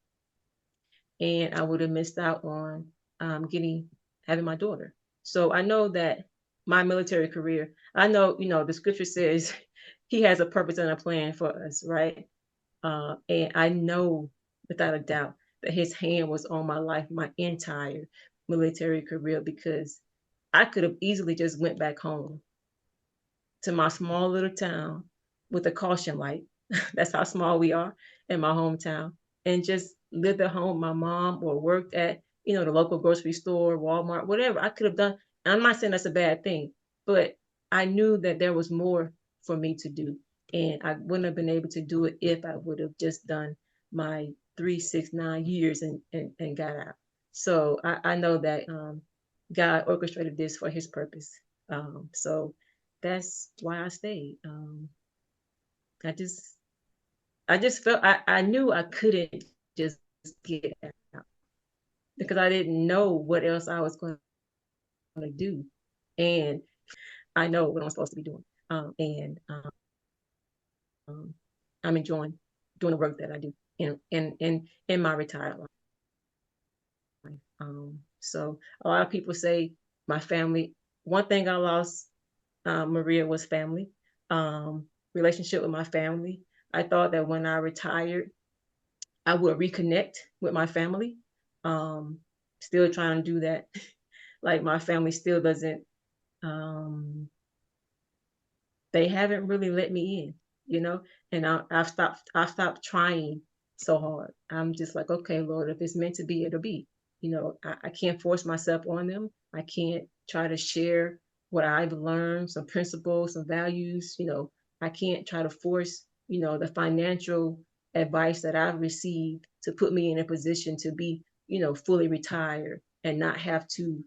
S2: And I would have missed out on having my daughter. So I know that my military career, I know, the scripture says he has a purpose and a plan for us, right? And I know without a doubt that his hand was on my life, my entire military career, because I could have easily just went back home to my small little town with a caution light. That's how small we are in my hometown. And just lived at home, my mom, or worked at, the local grocery store, Walmart, whatever I could have done. And I'm not saying that's a bad thing, but I knew that there was more for me to do. And I wouldn't have been able to do it if I would have just done my 3, 6, 9 years and got out. So I know that God orchestrated this for his purpose. So that's why I stayed. I just I just felt I knew I couldn't just get out because I didn't know what else I was going to do, and I know what I'm supposed to be doing. And I'm enjoying doing the work that I do in my retired life. So a lot of people say my family. One thing I lost, Maria, was family. Relationship with my family. I thought that when I retired, I would reconnect with my family. Um, Still trying to do that. Like my family still doesn't. Um, they haven't really let me in. And I've stopped trying so hard. I'm just like, okay, Lord, if it's meant to be, it'll be. I can't force myself on them. I can't try to share what I've learned, some principles, some values. I can't try to force, the financial advice that I've received to put me in a position to be, fully retired and not have to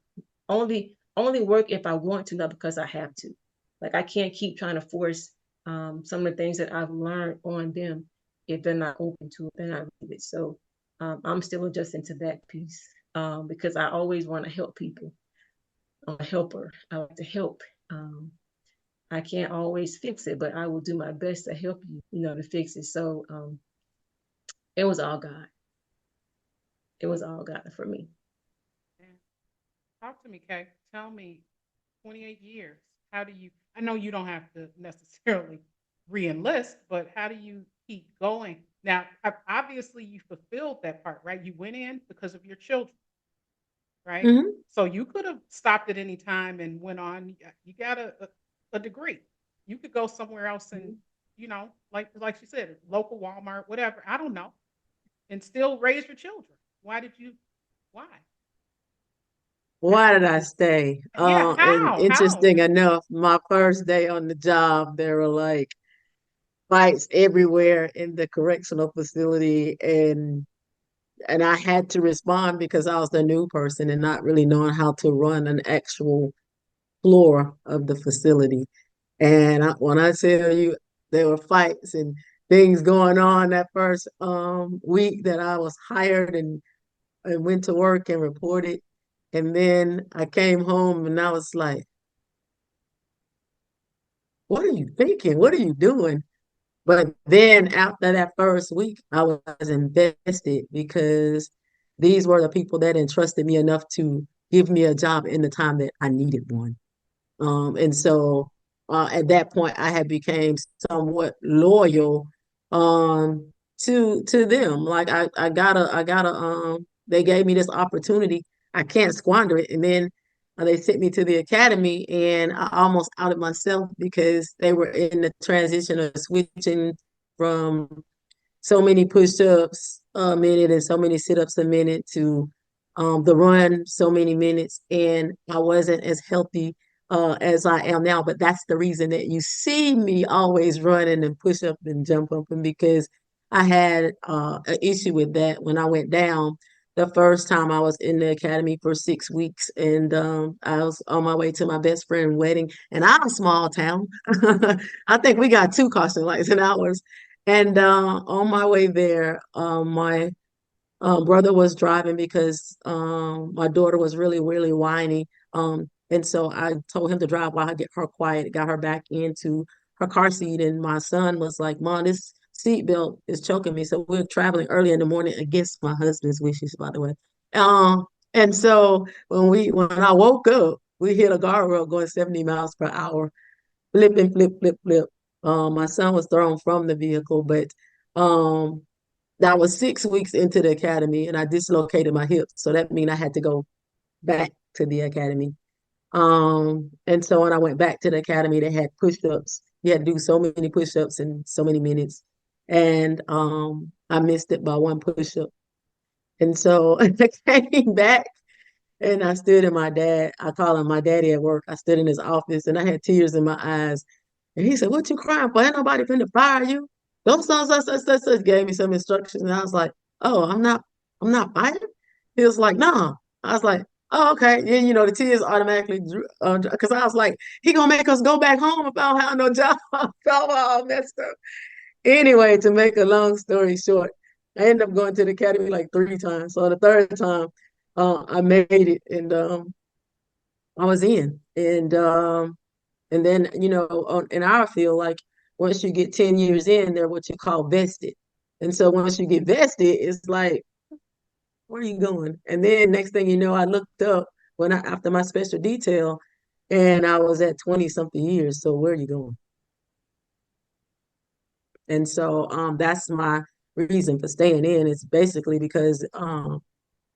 S2: only work if I want to, not because I have to. Like I can't keep trying to force some of the things that I've learned on them if they're not open to it, they're not ready. So I'm still adjusting to that piece because I always want to help people. I'm a helper. I like to help. Um, I can't always fix it, but I will do my best to help you, to fix it. So it was all God. It was all God for me.
S1: Yeah. Talk to me, Kay. Tell me, 28 years. How do you? I know you don't have to necessarily re-enlist, but how do you keep going? Now, obviously, you fulfilled that part, right? You went in because of your children, right?
S4: Hmm.
S1: So you could have stopped at any time and went on. You got a degree. You could go somewhere else and, like you said, local Walmart, whatever. I don't know, and still raise your children. Why did you? Why?
S4: Why did I stay?
S1: Yeah,
S4: And
S1: how? How?
S4: interesting enough, my first day on the job, there were like fights everywhere in the correctional facility, and I had to respond because I was the new person and not really knowing how to run an actual floor of the facility. And when I tell you there were fights and things going on that first week that I was hired and went to work and reported. And then I came home and I was like, what are you thinking? What are you doing? But then after that first week, I was invested because these were the people that entrusted me enough to give me a job in the time that I needed one. And so at that point I had became somewhat loyal to them. Like I gotta they gave me this opportunity. I can't squander it. And then they sent me to the academy and I almost outed myself because they were in the transition of switching from so many push-ups a minute and so many sit-ups a minute to the run so many minutes, and I wasn't as healthy as I am now. But that's the reason that you see me always running and push up and jump up, and because I had an issue with that when I went down the first time I was in the academy for 6 weeks, and I was on my way to my best friend's wedding, and I'm a small town. I think we got two caution lights in ours. And on my way there, my brother was driving because my daughter was really, really whiny. And so I told him to drive while I get her quiet, got her back into her car seat. And my son was like, Mom, this seatbelt is choking me. So we're traveling early in the morning against my husband's wishes, by the way. Um, and so when I woke up, we hit a guardrail going 70 miles per hour, flip and flip, flip, flip. My son was thrown from the vehicle, but um, that was 6 weeks into the academy, and I dislocated my hip, so that means I had to go back to the academy. And so when I went back to the academy, they had push-ups. You had to do so many push-ups in so many minutes, and I missed it by one push-up. And so I came back and I stood in my dad. I call him my daddy at work. I stood in his office and I had tears in my eyes. And he said, "What you crying for? Ain't nobody finna fire you." Those songs, such, gave me some instructions. And I was like, "Oh, I'm not fired." He was like, "No." I was like, "Oh, okay." And you know, the tears automatically drew, because I was like, he gonna make us go back home if I don't have no job. I felt all messed up. Anyway, to make a long story short, I ended up going to the academy like 3 times. So the third time, I made it, and I was in. And then, in our field, like once you get 10 years in, they're what you call vested. And so once you get vested, it's like, where are you going? And then next thing you know, I looked up after my special detail and I was at 20 something years. So where are you going? And so that's my reason for staying in. It's basically because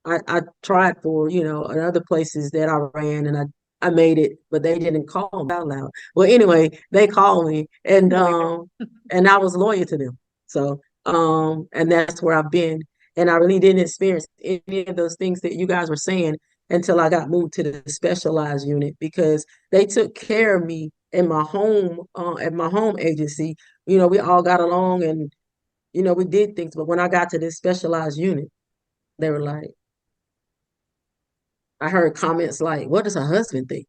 S4: I tried for, in other places that I ran and I made it, but they didn't call me out loud. Well, anyway, they called me and I was loyal to them. So and that's where I've been. And I really didn't experience any of those things that you guys were saying until I got moved to the specialized unit because they took care of me in my home, at my home agency. We all got along and we did things. But when I got to this specialized unit, they were like, I heard comments like, "What does her husband think?"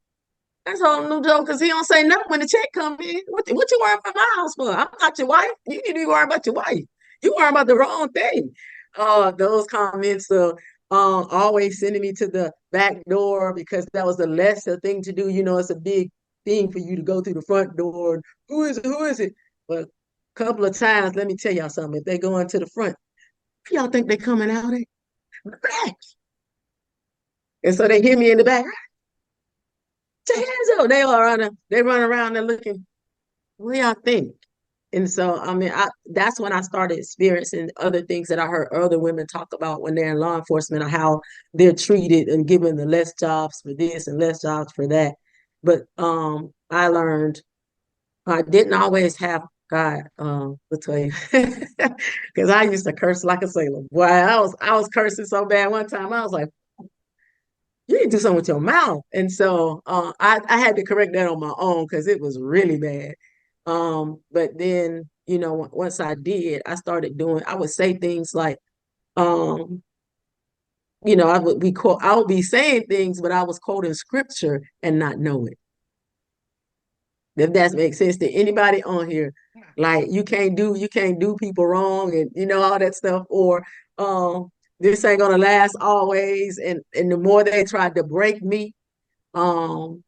S4: That's all new joke because he don't say nothing when the check come in. What you worrying about my house for? I'm not your wife. You need to be worrying about your wife. You worrying about the wrong thing. Those comments always sending me to the back door because that was the lesser thing to do. It's a big thing for you to go through the front door. Who is it? Who is it? But a couple of times, let me tell y'all something. If they go into the front, y'all think they coming out at the back. And so they hear me in the back. Take your hands up. They run around and looking, what y'all think? And so, I mean, that's when I started experiencing other things that I heard other women talk about when they're in law enforcement, or how they're treated and given the less jobs for this and less jobs for that. But I learned I didn't always have God, between because I used to curse like a sailor. Boy, I was cursing so bad one time. I was like, you need to do something with your mouth. And so I had to correct that on my own because it was really bad. But then, once I did, I would say things like, um, I would be saying things, but I was quoting scripture and not know it. If that makes sense to anybody on here, like you can't do people wrong and all that stuff, or this ain't gonna last always. And the more they tried to break me, um,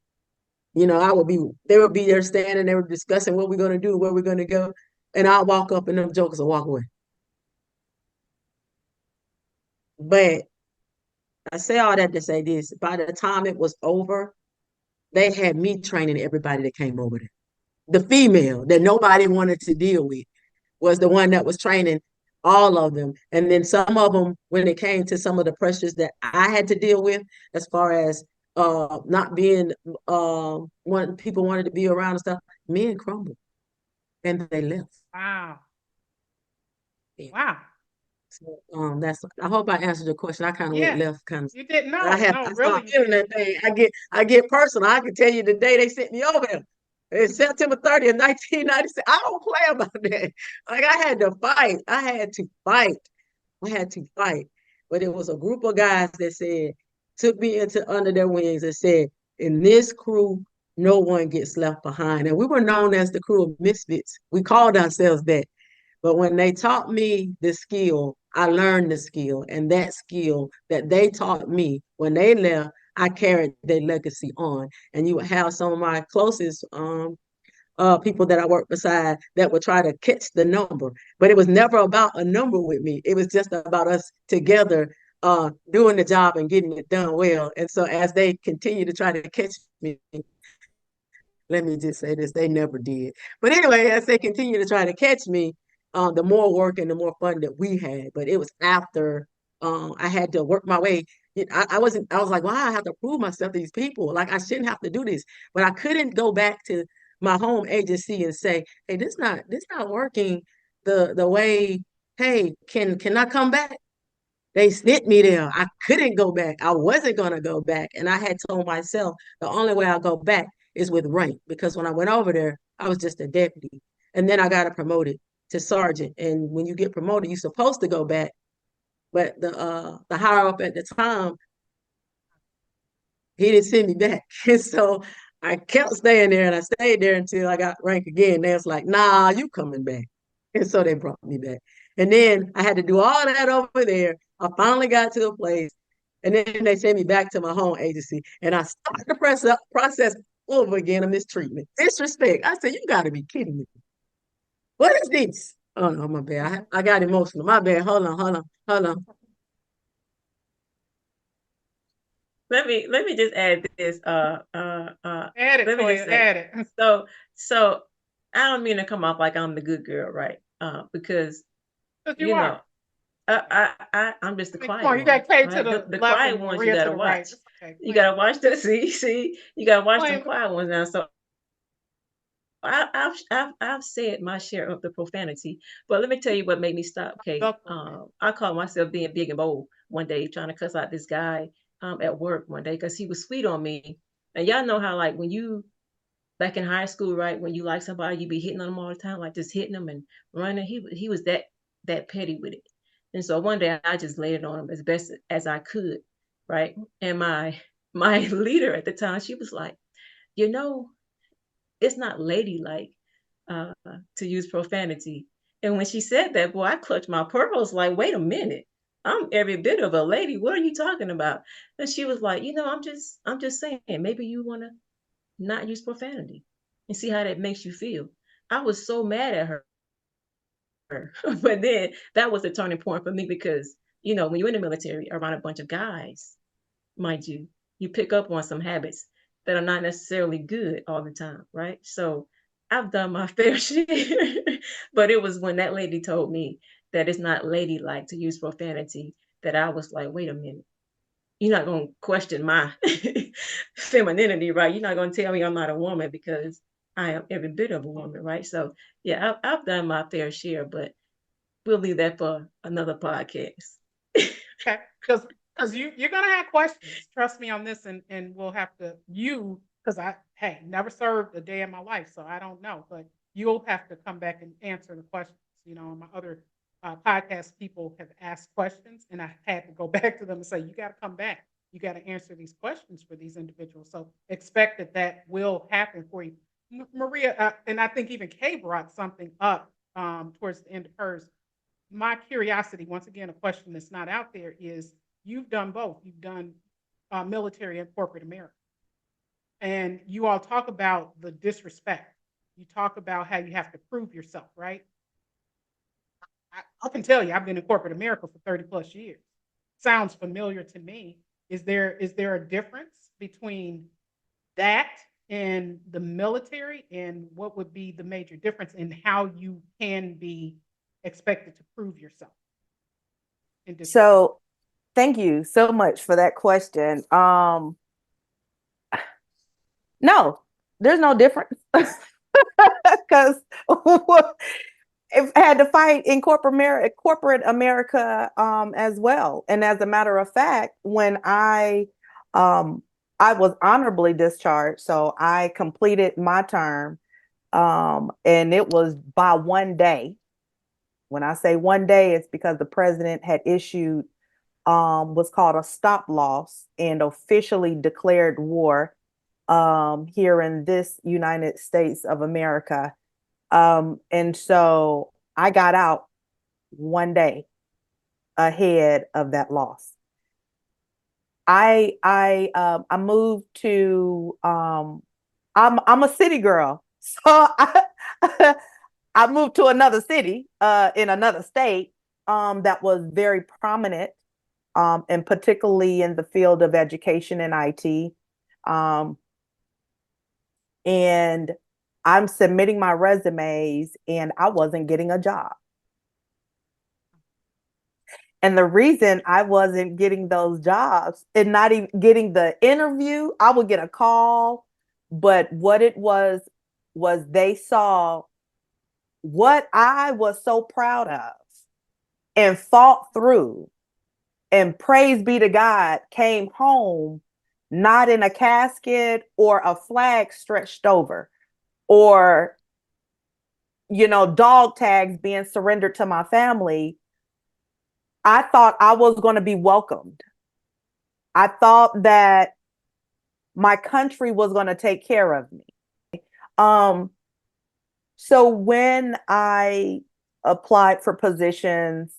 S4: they would be there standing, they were discussing what we're gonna do, where we're gonna go, and I'll walk up and them jokers will walk away. But I say all that to say this: by the time it was over, they had me training everybody that came over there. the female that nobody wanted to deal with was the one that was training all of them. And then some of them, when it came to some of the pressures that I had to deal with, as far as not being one people wanted to be around and stuff, men crumbled and they left.
S1: Wow.
S4: Yeah.
S1: Wow.
S4: So that's I hope I answered your question. I kind of went
S1: Yes.
S4: left kind of
S1: You didn't
S4: I
S1: know.
S4: have
S1: No,
S4: I
S1: really,
S4: start
S1: you
S4: feeling
S1: did.
S4: that thing. I get personal. I can tell you the day they sent me over there. It's September 30th, 1996. I don't play about that. Like I had to fight. I had to fight. I had to fight. But it was a group of guys that said, took me into under their wings and said, in this crew, no one gets left behind. And we were known as the crew of misfits. We called ourselves that. But when they taught me the skill, I learned the skill. And that skill that they taught me when they left, I carried their legacy on. And you would have some of my closest people that I worked beside that would try to catch the number. But it was never about a number with me. It was just about us together doing the job and getting it done well. And so as they continue to try to catch me, let me just say this, they never did. But anyway, as they continue to try to catch me, the more work and the more fun that we had. But it was after I had to work my way. I wasn't, I was like, why I have to prove myself to these people? Like I shouldn't have to do this. But I couldn't go back to my home agency and say, hey, this not working the way, hey, can I come back? They sent me there. I couldn't go back. I wasn't going to go back. And I had told myself the only way I'll go back is with rank because when I went over there, I was just a deputy. And then I got promoted to sergeant. And when you get promoted, you're supposed to go back. But the higher up at the time, he didn't send me back. And so I kept staying there and I stayed there until I got rank again. They was like, nah, you coming back. And so they brought me back. And then I had to do all that over there. I finally got to a place. And then they sent me back to my home agency. And I started the process over again of mistreatment. Disrespect. I said, you got to be kidding me. What is this? Oh, no, my bad. I got emotional. My bad. Hold on.
S2: Let me just add this.
S1: Add it,
S2: Let me just
S1: Toya,
S2: say,
S1: add it.
S2: so so I don't mean to come off like I'm the good girl, right? Because
S1: Because you
S2: you
S1: are.
S2: know, I'm just the
S1: I mean, come
S2: quiet
S1: on, you
S2: one,
S1: got Kay to
S2: right?
S1: the
S2: The
S1: left
S2: quiet
S1: and
S2: ones you
S1: Maria to
S2: gotta
S1: the right.
S2: watch.
S1: It's okay.
S2: You
S1: Claim
S2: gotta
S1: it.
S2: watch the see, you gotta watch them
S1: Claim it.
S2: quiet ones now. So I've said my share of the profanity, but let me tell you what made me stop,
S1: The
S2: Kate.
S1: profanity.
S2: I caught myself being big and bold one day, trying to cuss out this guy at work one day because he was sweet on me. And y'all know how like when you back in high school, right, when you like somebody, you be hitting on them all the time, like just hitting them and running. He was that petty with it. And so one day I just laid it on him as best as I could, right? And my leader at the time, she was like, you know, it's not ladylike uh, to use profanity. And when she said that, boy, I clutched my pearls like, wait a minute. I'm every bit of a lady. What are you talking about? And she was like, I'm just saying, maybe you want to not use profanity and see how that makes you feel. I was so mad at her. But then that was the turning point for me because, when you're in the military around a bunch of guys, mind you, you pick up on some habits that are not necessarily good all the time, right? So I've done my fair share. But it was when that lady told me that it's not ladylike to use profanity that I was like, wait a minute. You're not going to question my femininity, right? You're not going to tell me I'm not a woman because I am every bit of a woman, right? So, yeah, I've done my fair share, but we'll leave that for another podcast.
S1: Okay. Because you're gonna have questions. Trust me on this, and we'll have to because I never served a day in my life, so I don't know. But you'll have to come back and answer the questions. My other podcast people have asked questions, and I had to go back to them and say, you got to come back. You got to answer these questions for these individuals. So expect that will happen for you. Maria, and I think even Kay brought something up towards the end of hers. My curiosity, once again, a question that's not out there is you've done both. You've done military and corporate America. And you all talk about the disrespect. You talk about how you have to prove yourself, right? I can tell you, I've been in corporate America for 30 plus years. Sounds familiar to me. Is there a difference between that in the military, and what would be the major difference in how you can be expected to prove yourself in district?
S3: So thank you so much for that question. No, there's no difference. Because if I had to fight in corporate America as well. And as a matter of fact, when I was honorably discharged, so I completed my term, and it was by one day. When I say one day, it's because the president had issued what's called a stop loss and officially declared war here in this United States of America. And so I got out one day ahead of that loss. I moved to I'm a city girl, so I moved to another city in another state that was very prominent, and particularly in the field of education and IT. Um, and I'm submitting my resumes, and I wasn't getting a job. And the reason I wasn't getting those jobs and not even getting the interview, I would get a call. But what it was they saw what I was so proud of and fought through, and praise be to God, came home not in a casket or a flag stretched over, or, dog tags being surrendered to my family. I thought I was going to be welcomed. I thought that my country was going to take care of me. Um, so when I applied for positions,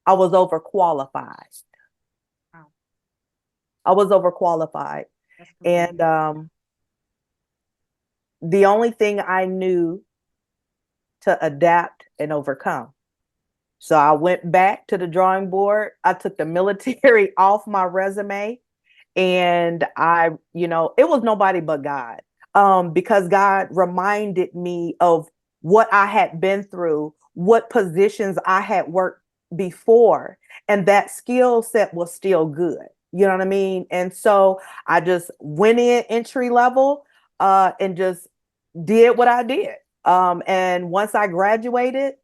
S3: I was overqualified.
S1: Wow,
S3: I was overqualified.
S1: that's
S3: And
S1: great.
S3: the only thing I knew to adapt and overcome. So I went back to the drawing board. I took the military off my resume, and it was nobody but God. Because God reminded me of what I had been through, what positions I had worked before, and that skill set was still good. You know what I mean? And so I just went in entry level, and just did what I did. And once I graduated,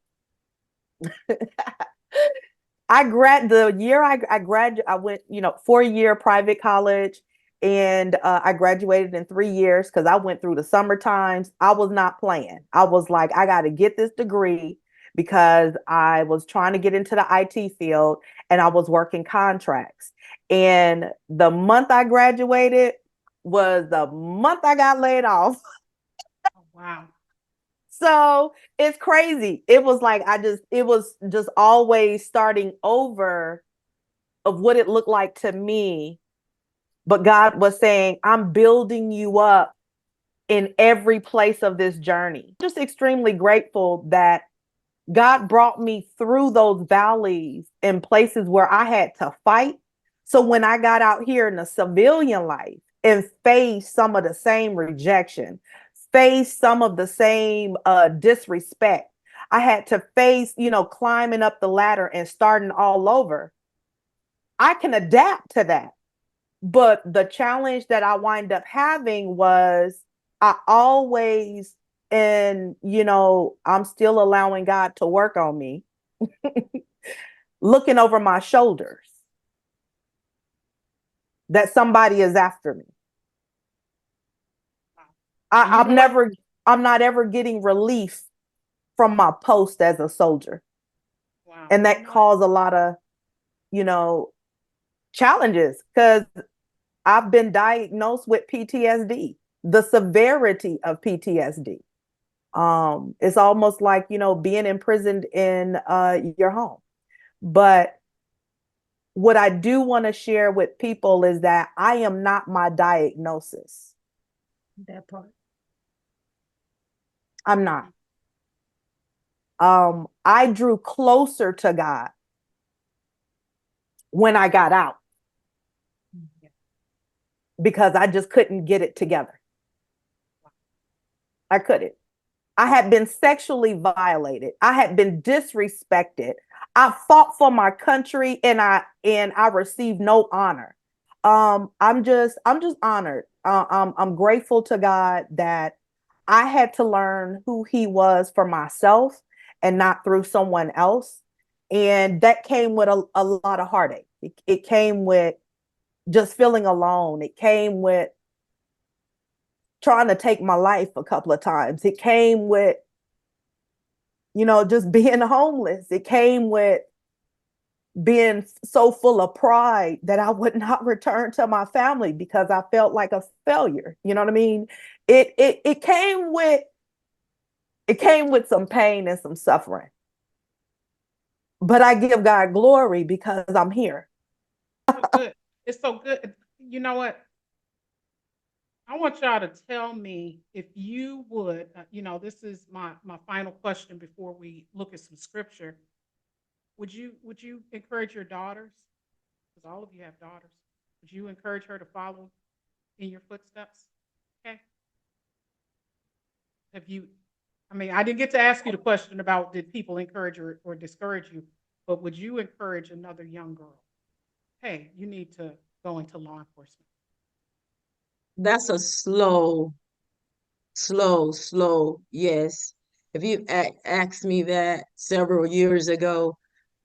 S3: the year I graduated, I went, 4-year private college, and I graduated in 3 years because I went through the summer times. I was not playing. I was like, I got to get this degree because I was trying to get into the IT field, and I was working contracts. And the month I graduated was the month I got laid off.
S1: Oh, wow.
S3: So it's crazy. It was like it was just always starting over of what it looked like to me. But God was saying, I'm building you up in every place of this journey. Just extremely grateful that God brought me through those valleys in places where I had to fight. So when I got out here in the civilian life and faced some of the same rejection, faced some of the same disrespect, I had to face, climbing up the ladder and starting all over. I can adapt to that. But the challenge that I wind up having was I always, and I'm still allowing God to work on me, looking over my shoulders that somebody is after me.
S1: Wow.
S3: I,
S1: You
S3: I'm
S1: know what?
S3: never, I'm not ever getting relief from my post as a soldier.
S1: Wow.
S3: And
S1: You
S3: that
S1: know what?
S3: caused a lot of, you know, challenges because I've been diagnosed with PTSD, the severity of PTSD. It's almost like, being imprisoned in your home. But what I do want to share with people is that I am not my diagnosis.
S2: That part.
S3: I'm not. I drew closer to God when I got out
S1: Yeah.
S3: because I just couldn't get it together. I couldn't. I had been sexually violated. I had been disrespected. I fought for my country and I received no honor. I'm just honored. I'm grateful to God that I had to learn who he was for myself and not through someone else. And that came with a lot of heartache. It came with just feeling alone. It came with trying to take my life a couple of times. It came with, just being homeless. It came with being so full of pride that I would not return to my family because I felt like a failure. You know what I mean? It came with some pain and some suffering. But I give God glory because I'm here.
S1: So good. It's so good. You know what? I want y'all to tell me if you would, this is my final question before we look at some scripture. Would you encourage your daughters? Because all of you have daughters. Would you encourage her to follow in your footsteps? Okay. Have you? I mean, I didn't get to ask you the question about did people encourage or discourage you, but would you encourage another young girl? Hey, you need to go into law enforcement.
S4: That's a slow yes. If you asked me that several years ago,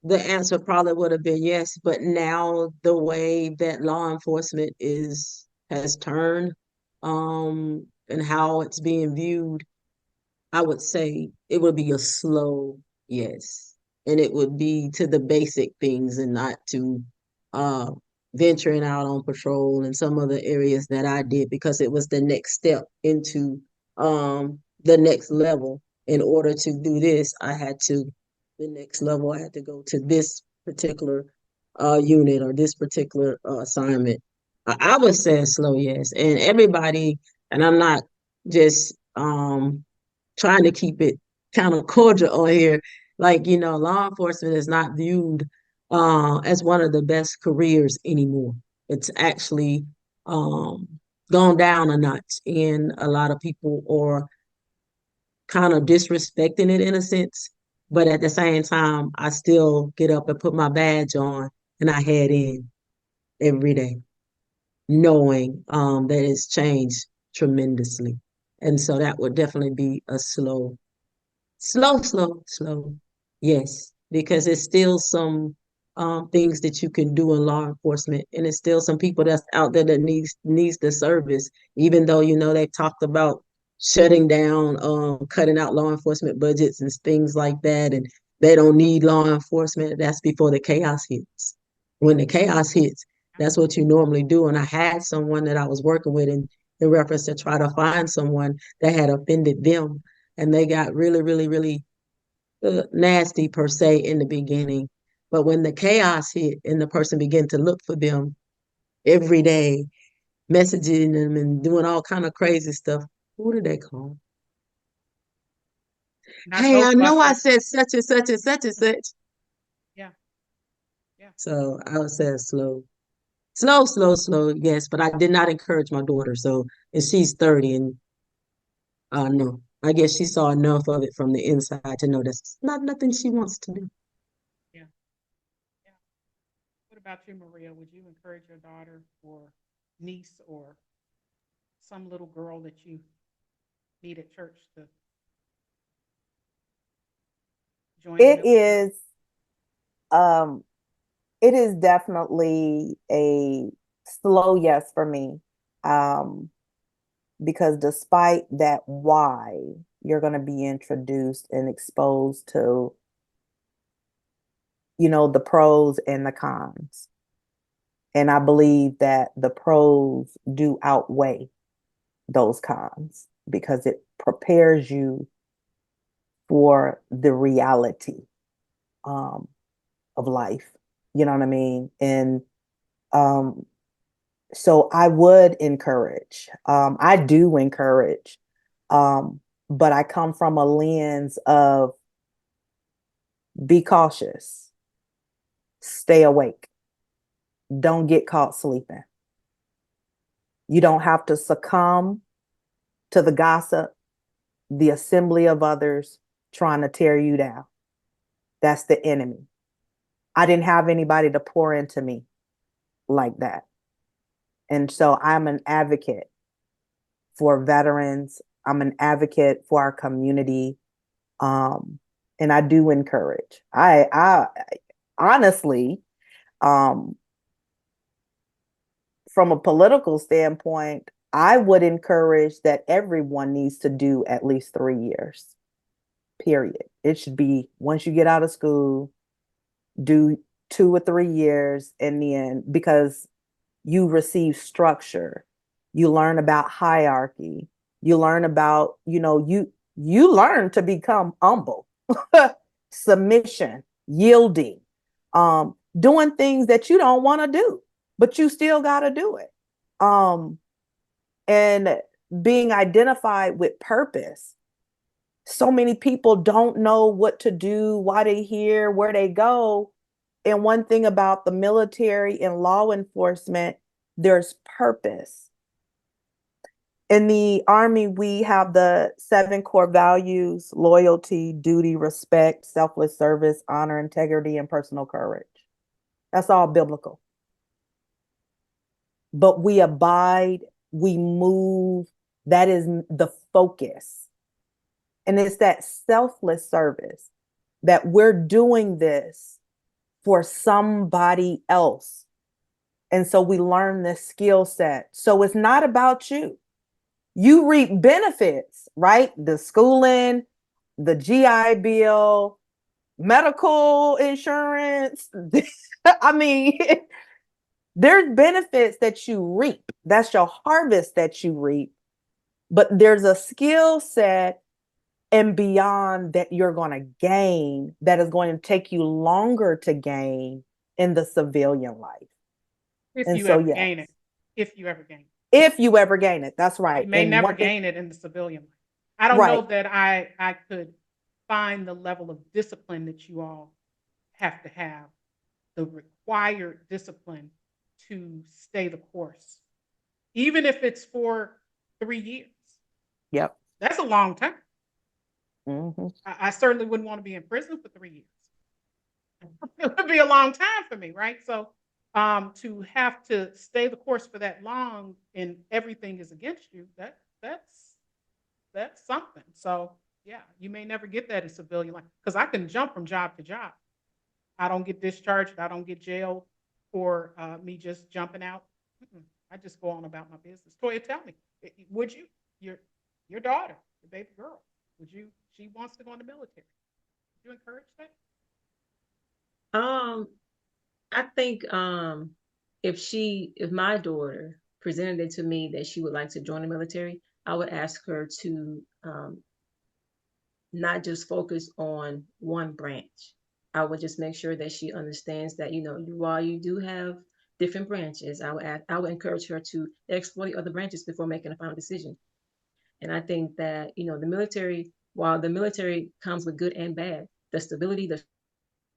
S4: the answer probably would have been yes. But now the way that law enforcement has turned, and how it's being viewed, I would say it would be a slow yes. And it would be to the basic things and not to uh venturing out on patrol and some other areas that I did because it was the next step into the next level. In order to do this, the next level, I had to go to this particular unit or this particular assignment. I would say a slow yes. And everybody, and I'm not just trying to keep it kind of cordial on here. Like, law enforcement is not viewed as one of the best careers anymore. It's actually um, gone down a notch, and a lot of people are kind of disrespecting it in a sense. But at the same time, I still get up and put my badge on and I head in every day, knowing that it's changed tremendously. And so that would definitely be a slow. Yes, because it's still some things that you can do in law enforcement, and it's still some people that's out there that needs the service. Even though they've talked about shutting down, cutting out law enforcement budgets and things like that, and they don't need law enforcement. That's before the chaos hits. When the chaos hits, that's what you normally do. And I had someone that I was working with in reference to try to find someone that had offended them, and they got really, really, really nasty per se in the beginning. But when the chaos hit and the person began to look for them every day, messaging them and doing all kind of crazy stuff, who did they call?
S1: Not
S4: Hey, I know I
S1: Ghostbusters.
S4: said such and such and such and such.
S1: Yeah, yeah.
S4: So I would say slow. Yes, but I did not encourage my daughter. So, and she's 30, and no, I guess she saw enough of it from the inside to know that's not nothing she wants to do.
S1: Yeah, yeah. What about you, Maria? Would you encourage your daughter or niece or some little girl that you meet at church to join the
S3: It
S1: military?
S3: is um it is definitely a slow yes for me. Um because despite that why, you're going to be introduced and exposed to, the pros and the cons. And I believe that the pros do outweigh those cons because it prepares you for the reality um, of life. You know what I mean? And um, so I would encourage, I do encourage, um, but I come from a lens of be cautious, stay awake, don't get caught sleeping. You don't have to succumb to the gossip. the assembly of others trying to tear you down. That's the enemy. I didn't have anybody to pour into me like that. And so I'm an advocate for veterans. I'm an advocate for our community. And I do encourage. I honestly, um, from a political standpoint, I would encourage that everyone needs to do at least 3 years, period. It should be once you get out of school, do 2 or 3 years in the end, because you receive structure. You learn about hierarchy. You learn about, you learn to become humble, submission, yielding, doing things that you don't want to do, but you still got to do it. And being identified with purpose. So many people don't know what to do, why they here, where they go. And one thing about the military and law enforcement, there's purpose. In the Army, we have the 7 core values: loyalty, duty, respect, selfless service, honor, integrity, and personal courage. That's all biblical. But we abide, we move. That is the focus. And it's that selfless service that we're doing this for somebody else. And so we learn this skill set. So it's not about you. You reap benefits, right? The schooling, the GI Bill, medical insurance. I mean, there's benefits that you reap. That's your harvest that you reap. But there's a skill set and beyond that you're going to gain that is going to take you longer to gain in the civilian life.
S1: If
S3: And
S1: you
S3: so,
S1: ever
S3: yes,
S1: gain it. If you ever gain it.
S3: if you ever gain it, that's
S1: You
S3: right.
S1: may
S3: And
S1: never
S3: one thing,
S1: gain it in the civilian life. I don't know
S3: right.
S1: that I could find the level of discipline that you all have to have, the required discipline to stay the course, even if it's for 3 years.
S3: Yep.
S1: That's a long time.
S3: Hmm.
S1: I certainly wouldn't want to be in prison for 3 years. It would be a long time for me, right? So, to have to stay the course for that long and everything is against you, that's something. So, yeah, you may never get that in civilian life because I can jump from job to job. I don't get discharged. I don't get jailed for me just jumping out. Mm-mm. I just go on about my business. Toya, tell me, would you, your your daughter, your baby girl, would you? She wants to go in the military. Would you encourage that?
S2: Um, I think if my daughter presented it to me that she would like to join the military, I would ask her to not just focus on one branch. I would just make sure that she understands that while you do have different branches, I would encourage her to explore the other branches before making a final decision. And I think that the military, while the military comes with good and bad, the stability, the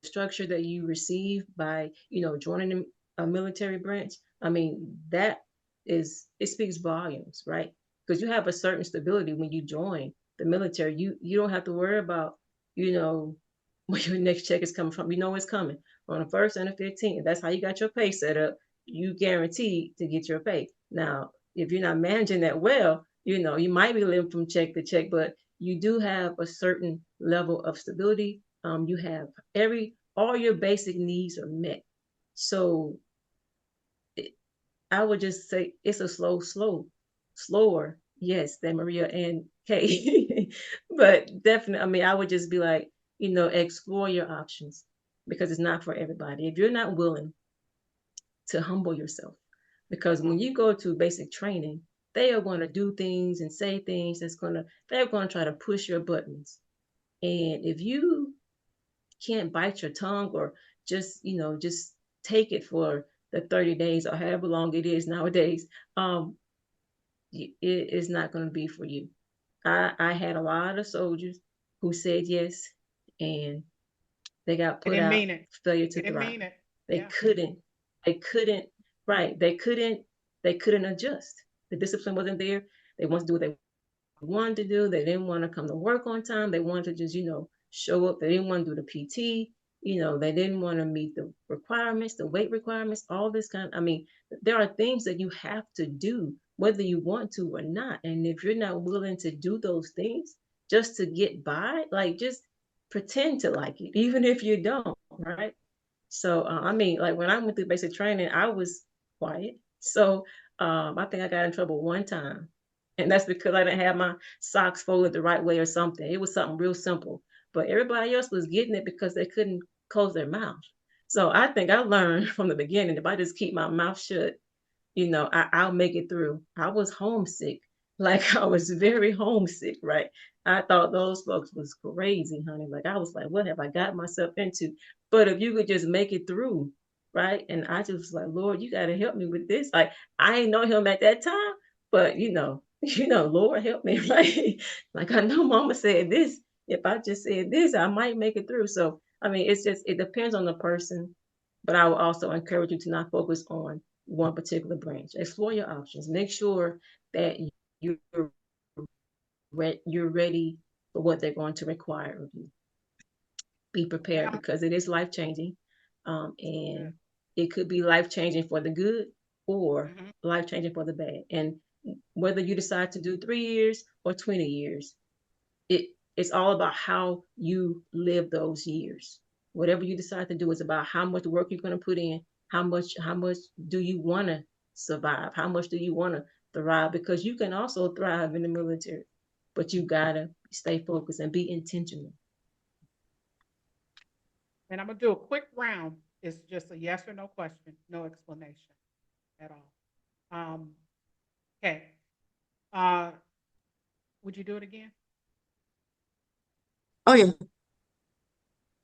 S2: structure that you receive by joining a military branch, I mean, it speaks volumes, right? Because you have a certain stability when you join the military. You don't have to worry about you know where your next check is coming from. You know it's coming on the 1st and the 15th. That's how you got your pay set up. You guaranteed to get your pay. Now if you're not managing that well, you might be living from check to check, but you do have a certain level of stability. You have all your basic needs are met. So I would just say it's a slower, yes, than Maria and Kay. But definitely, I mean, I would just be like, explore your options because it's not for everybody. If you're not willing to humble yourself, because when you go to basic training, they are going to do things and say things they're going to try to push your buttons. And if you can't bite your tongue or just take it for the 30 days or however long it is nowadays, it is not going to be for you. I had a lot of soldiers who said yes, and they got
S1: They
S2: put
S1: didn't
S2: out,
S1: mean it.
S2: failure
S1: They
S2: to
S1: didn't
S2: thrive.
S1: mean it.
S2: They
S1: Yeah.
S2: couldn't, they couldn't, right? They couldn't adjust. The discipline wasn't there. They wanted to do what they wanted to do. They didn't want to come to work on time. They wanted to just, show up. They didn't want to do the PT. They didn't want to meet the requirements, the weight requirements, all this I mean, there are things that you have to do, whether you want to or not. And if you're not willing to do those things just to get by, like just pretend to like it, even if you don't, right? So, I mean, like when I went through basic training, I was quiet. So, I think I got in trouble one time, and that's because I didn't have my socks folded the right way or something. It was something real simple, but everybody else was getting it because they couldn't close their mouth. So I think I learned from the beginning, if I just keep my mouth shut, I'll make it through. I was homesick. Like I was very homesick, right? I thought those folks was crazy, honey. Like I was like, what have I got myself into? But if you could just make it through, right? And I just was like, Lord, you gotta help me with this. Like I ain't know him at that time, but Lord help me, right? Like I know mama said this. If I just said this, I might make it through. So I mean, it depends on the person, but I will also encourage you to not focus on one particular branch. Explore your options. Make sure that you're you're ready for what they're going to require of you. Be
S1: And
S2: prepared
S1: I'm
S2: because it is life changing,
S1: so good.
S2: and it could be life changing for the good or
S1: Mhm.
S2: life changing for the bad. And whether you decide to do 3 years or 20 years, it it's all about how you live those years. Whatever you decide to do is about how much work you're going to put in, how much do you want to survive, how much do you want to thrive, because you can also thrive in the military, but you gotta stay focused and be intentional.
S1: And I'm gonna do a quick round. It's just a yes or no question, no explanation at all. Okay. Uh, would you do it again?
S4: Oh yeah.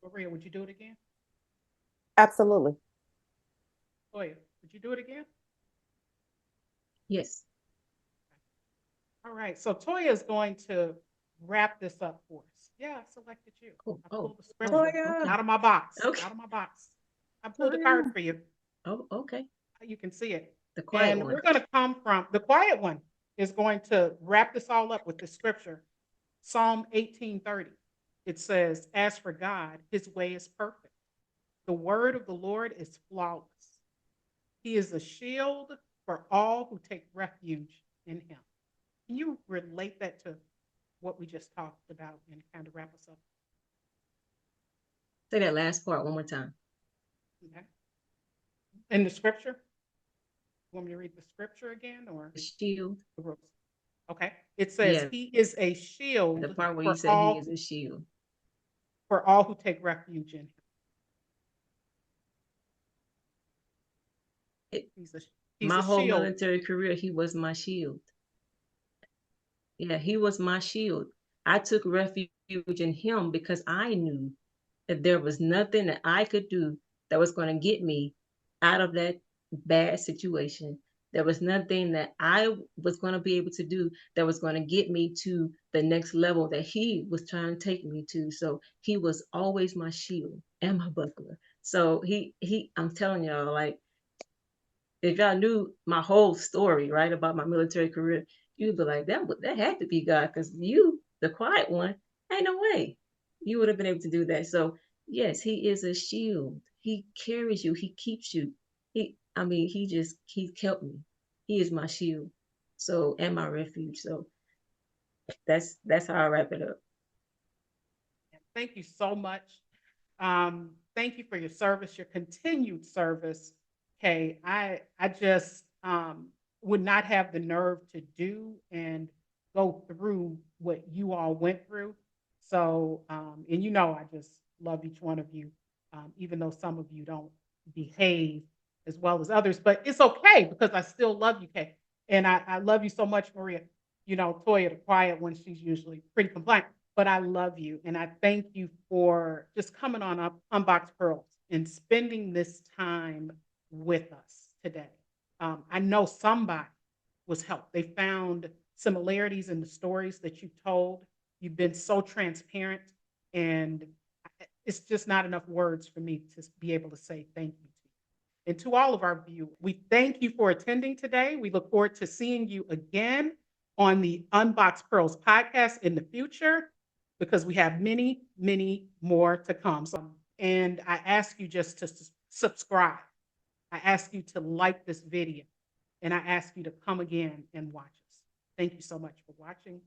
S1: Maria, would you do it again?
S3: Absolutely.
S1: Toya, would you do it again?
S2: Yes.
S1: All right. So Toya is going to wrap this up for us. Yeah, I selected you.
S2: Oh,
S1: I
S2: oh,
S1: pulled the
S2: oh,
S1: scripture
S2: okay,
S3: Toya.
S1: out of my box.
S2: okay.
S1: Out of my box. I pulled a card
S3: Toya.
S1: for you.
S2: Oh, okay.
S1: You can see it.
S2: The quiet
S1: And
S2: one.
S1: we're going to come from the quiet one is going to wrap this all up with the scripture. Psalm 18:30. It says, "As for God, his way is perfect. The word of the Lord is flawless. He is a shield for all who take refuge in him." Can you relate that to what we just talked about and kind of wrap us up?
S2: Say that last part one more time.
S1: Okay. In the scripture, you want me to read the scripture again or
S2: The shield.
S1: the rules? Okay. It says,
S2: Yeah,
S1: "He is a
S2: the
S1: shield
S2: part where he said he is a shield.
S1: for all who take refuge in him."
S2: It,
S1: He's a he's
S2: my
S1: a
S2: whole
S1: shield.
S2: military career, he was my shield. Yeah, he was my shield. I took refuge in him because I knew that there was nothing that I could do that was going to get me out of that bad situation. There was nothing that I was going to be able to do that was going to get me to the next level that he was trying to take me to. So he was always my shield and my buckler. So I'm telling y'all, like if y'all knew my whole story, right, about my military career, you'd be like, that had to be God, because you, the quiet one, ain't no way you would have been able to do that. So yes, he is a shield. He carries you. He keeps you. I mean, he kept me. He is my shield. So and my refuge. So that's how I wrap it up.
S1: Thank you so much. Thank you for your service, your continued service. Kay, I just would not have the nerve to do and go through what you all went through. So, and I just love each one of you, even though some of you don't behave as well as others, but it's okay because I still love you, Kay. And I love you so much, Maria. Toya, the quiet one, she's usually pretty compliant, but I love you. And I thank you for just coming on up Unboxed Pearls and spending this time with us today. I know somebody was helped. They found similarities in the stories that you told. You've been so transparent, and it's just not enough words for me to be able to say thank you to you. And to all of our viewers, we thank you for attending today. We look forward to seeing you again. on the Unboxed Pearls podcast in the future because we have many, many more to come. So, and I ask you just to subscribe. I ask you to like this video, and I ask you to come again and watch us. Thank you so much for watching.